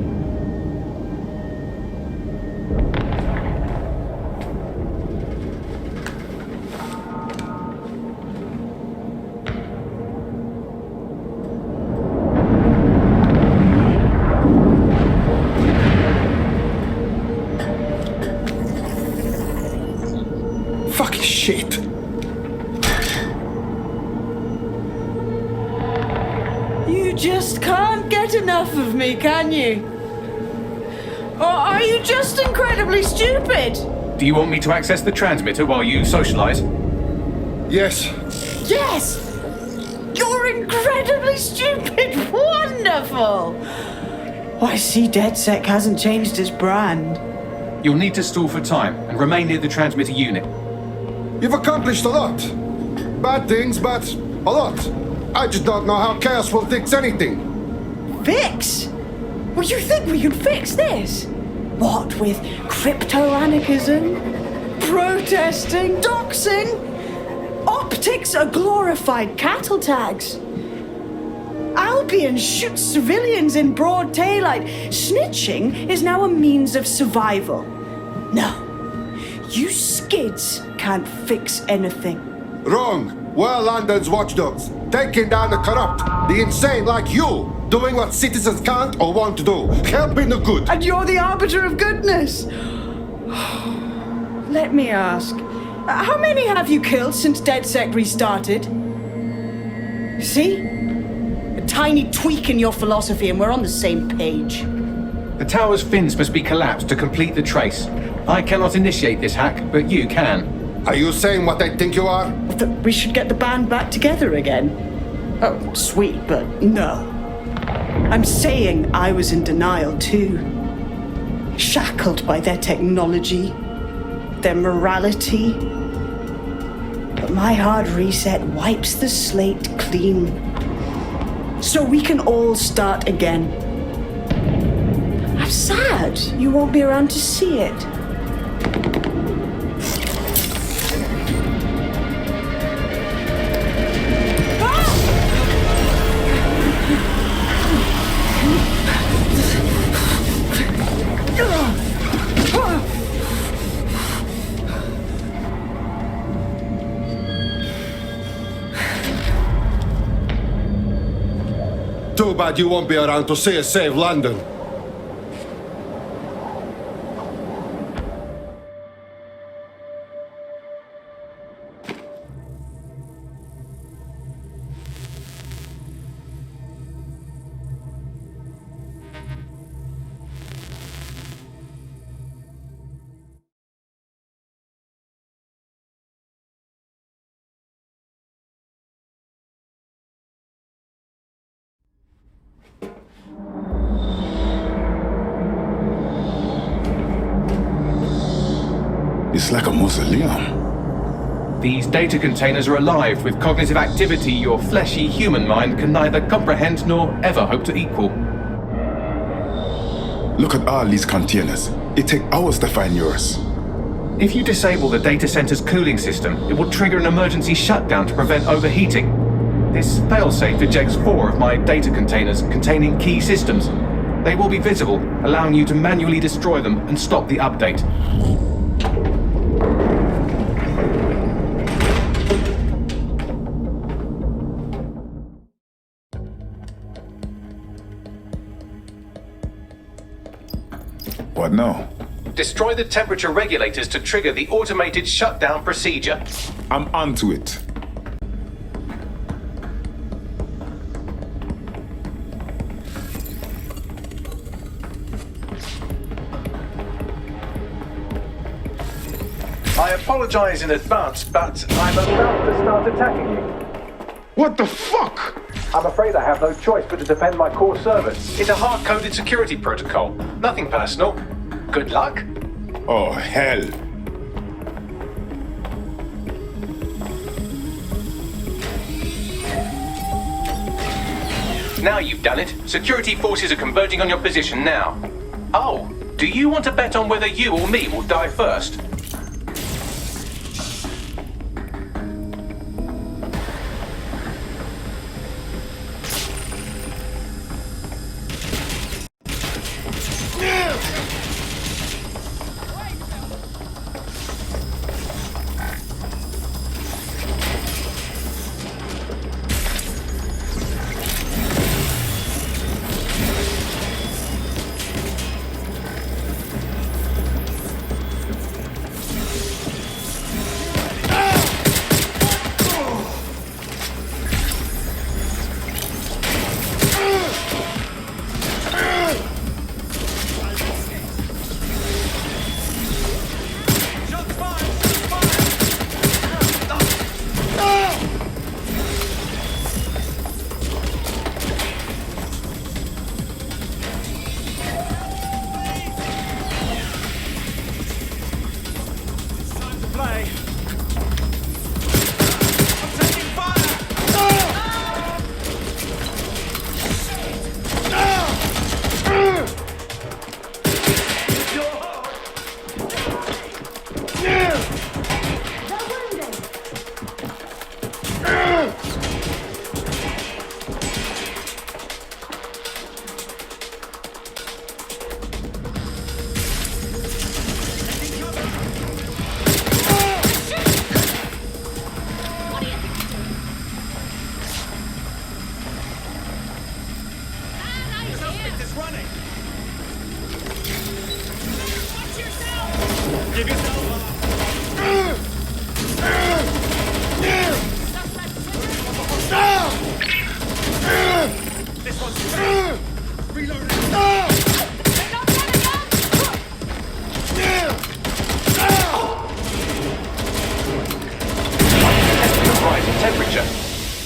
Fucking shit. You just can't get enough of me, can you? Or are you just incredibly stupid? Do you want me to access the transmitter while you socialize? Yes. Yes! You're incredibly stupid! Wonderful! I see DedSec hasn't changed his brand. You'll need to stall for time and remain near the transmitter unit. You've accomplished a lot. Bad things, but a lot. I just don't know how chaos will fix anything. Fix? Well, you think we can fix this? What with crypto-anarchism, protesting, doxing? Optics are glorified cattle tags. Albion shoots civilians in broad daylight. Snitching is now a means of survival. No, you skids can't fix anything. Wrong. We're London's watchdogs, taking down the corrupt, the insane like you, doing what citizens can't or want to do, helping the good. And you're the arbiter of goodness. Let me ask, how many have you killed since DedSec restarted? See? A tiny tweak in your philosophy and we're on the same page. The tower's fins must be collapsed to complete the trace. I cannot initiate this hack, but you can. Are you saying what I think you are? That we should get the band back together again? Oh, sweet, but no. I'm saying I was in denial too. Shackled by their technology, their morality. But my hard reset wipes the slate clean. So we can all start again. I'm sad you won't be around to see it. Too bad you won't be around to see us save London. It's like a mausoleum. These data containers are alive with cognitive activity your fleshy human mind can neither comprehend nor ever hope to equal. Look at all these containers. It takes hours to find yours. If you disable the data center's cooling system, it will trigger an emergency shutdown to prevent overheating. This failsafe ejects 4 of my data containers containing key systems. They will be visible, allowing you to manually destroy them and stop the update. What now? Destroy the temperature regulators to trigger the automated shutdown procedure. I'm onto it. I apologize in advance, but I'm about to start attacking you. What the fuck? I'm afraid I have no choice but to defend my core servers. It's a hard-coded security protocol. Nothing personal. Good luck. Oh, hell. Now you've done it. Security forces are converging on your position now. Oh, do you want to bet on whether you or me will die first?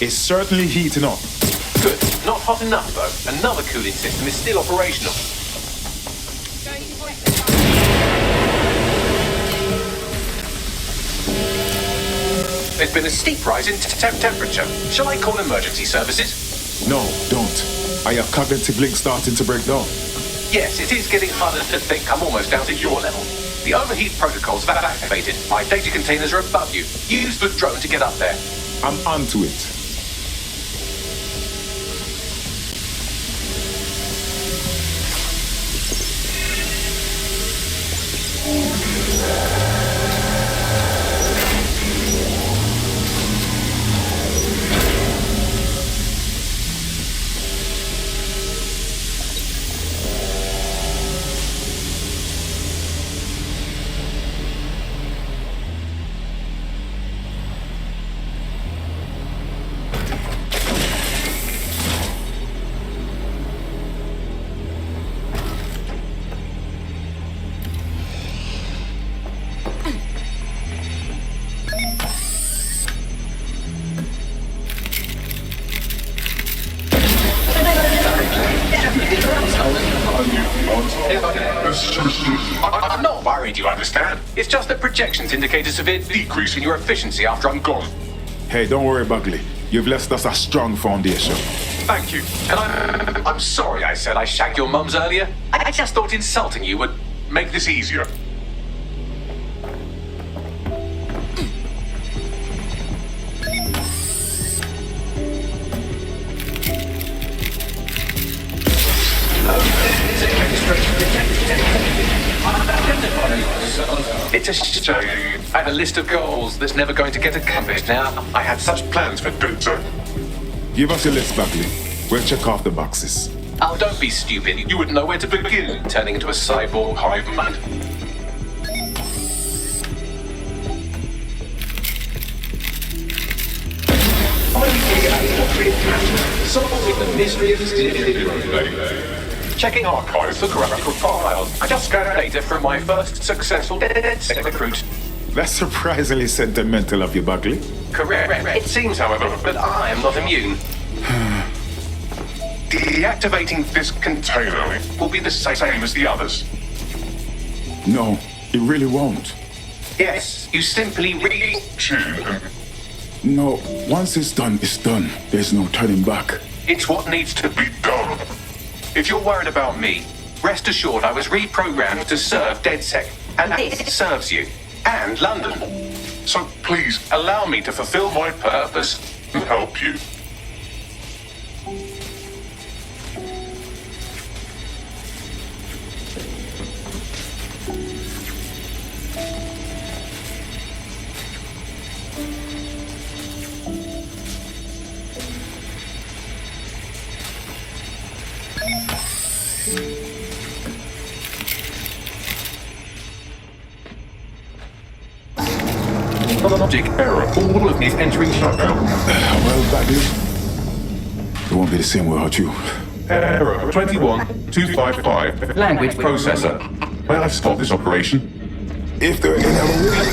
It's certainly heating up. Good. Not hot enough, though. Another cooling system is still operational. There's been a steep rise in temperature. Shall I call emergency services? No, don't. I have cognitive links starting to break down. Yes, it is getting harder to think. I'm almost down to your level. The overheat protocols have activated. My data containers are above you. Use the drone to get up there. I'm onto it. I'm not worried, you understand? It's just that projections indicate a severe decrease in your efficiency after I'm gone. Hey, don't worry, Bugley. You've left us a strong foundation. Thank you. And I'm sorry I said I shagged your mums earlier. I just thought insulting you would make this easier. It's a shame. I had a list of goals that's never going to get accomplished now. I had such plans for Dcoy. Give us your list, Bugley. We'll check off the boxes. Oh, don't be stupid. You wouldn't know where to begin turning into a cyborg hive mind. Solving the mystery of checking archives for corrupt files. I just scanned data from my first successful DedSec recruit. That's surprisingly sentimental of you, Bugley. Correct. It seems, however, that I am not immune. Deactivating this container will be the same as the others. No, it really won't. Yes, you simply No, once it's done, it's done. There's no turning back. It's what needs to be done. If you're worried about me, rest assured I was reprogrammed to serve DedSec, and that serves you, and London. So please allow me to fulfill my purpose and help you. Logic error. All of these entering shutdown. Well, Bagley, it won't be the same without you. Error 21255. Language processor. May I stop this operation? If there are any other way.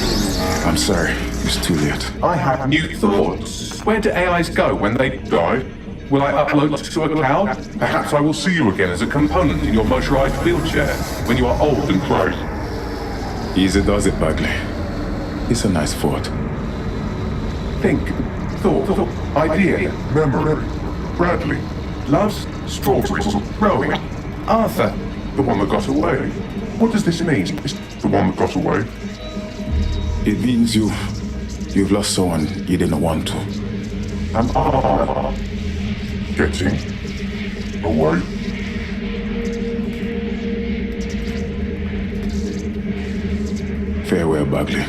I'm sorry, it's too late. I have new thoughts. Where do AIs go when they die? Will I upload to a cloud? Perhaps I will see you again as a component in your motorized wheelchair when you are old and gray. Easy does it, Bagley. It's a nice thought. Think, thought, idea, memory. Bradley, loves strawberries, growing. Arthur, the one that got away. What does this mean? Is the one that got away? It means you've lost someone you didn't want to. Am I getting away? Farewell, Bagley.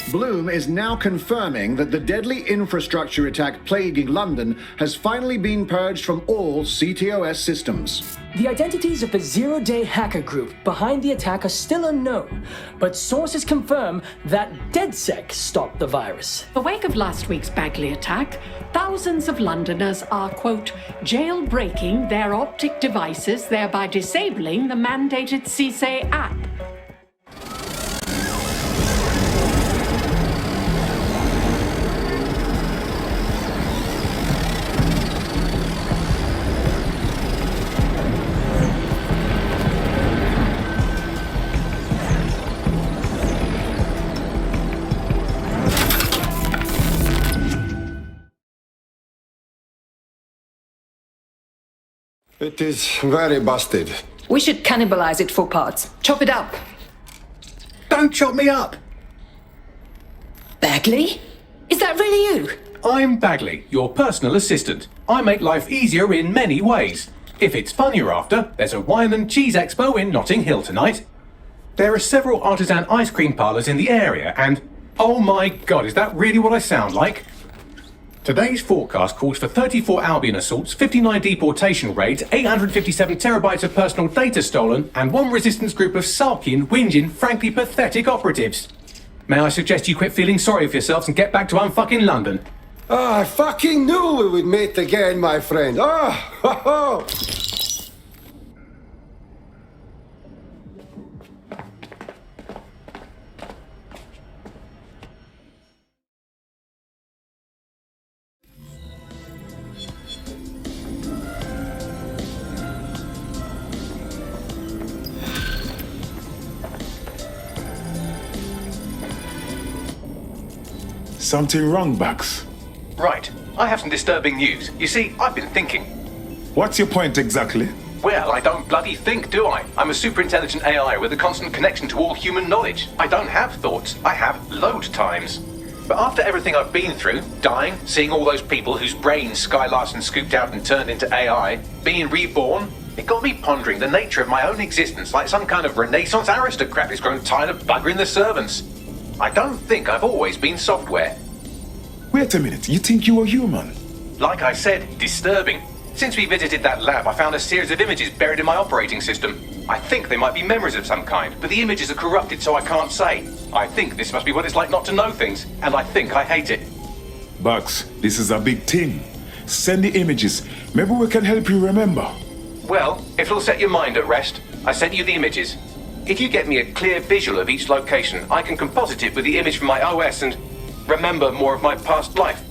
Bloom is now confirming that the deadly infrastructure attack plaguing London has finally been purged from all CTOS systems. The identities of the zero-day hacker group behind the attack are still unknown, but sources confirm that DedSec stopped the virus. In the wake of last week's Bagley attack, thousands of Londoners are, quote, jailbreaking their optic devices, thereby disabling the mandated Sensai app. It is very busted. We should cannibalize it for parts. Chop it up. Don't chop me up! Bagley? Is that really you? I'm Bagley, your personal assistant. I make life easier in many ways. If it's fun you're after, there's a wine and cheese expo in Notting Hill tonight. There are several artisan ice cream parlours in the area and... oh my god, is that really what I sound like? Today's forecast calls for 34 Albion assaults, 59 deportation raids, 857 terabytes of personal data stolen, and one resistance group of sulking, whinging, frankly pathetic operatives. May I suggest you quit feeling sorry for yourselves and get back to unfucking London? I fucking knew we would meet again, my friend. Ho, ho. Something wrong, Bax? Right. I have some disturbing news. You see, I've been thinking. What's your point exactly? Well, I don't bloody think, do I? I'm a super intelligent AI with a constant connection to all human knowledge. I don't have thoughts. I have load times. But after everything I've been through, dying, seeing all those people whose brains Sky Larson scooped out and turned into AI, being reborn, it got me pondering the nature of my own existence like some kind of Renaissance aristocrat who's grown tired of buggering the servants. I don't think I've always been software. Wait a minute, you think you were human? Like I said, disturbing. Since we visited that lab, I found a series of images buried in my operating system. I think they might be memories of some kind, but the images are corrupted so I can't say. I think this must be what it's like not to know things, and I think I hate it. Bugs, this is a big thing. Send the images. Maybe we can help you remember. Well, if it'll set your mind at rest, I sent you the images. If you get me a clear visual of each location, I can composite it with the image from my OS and remember more of my past life.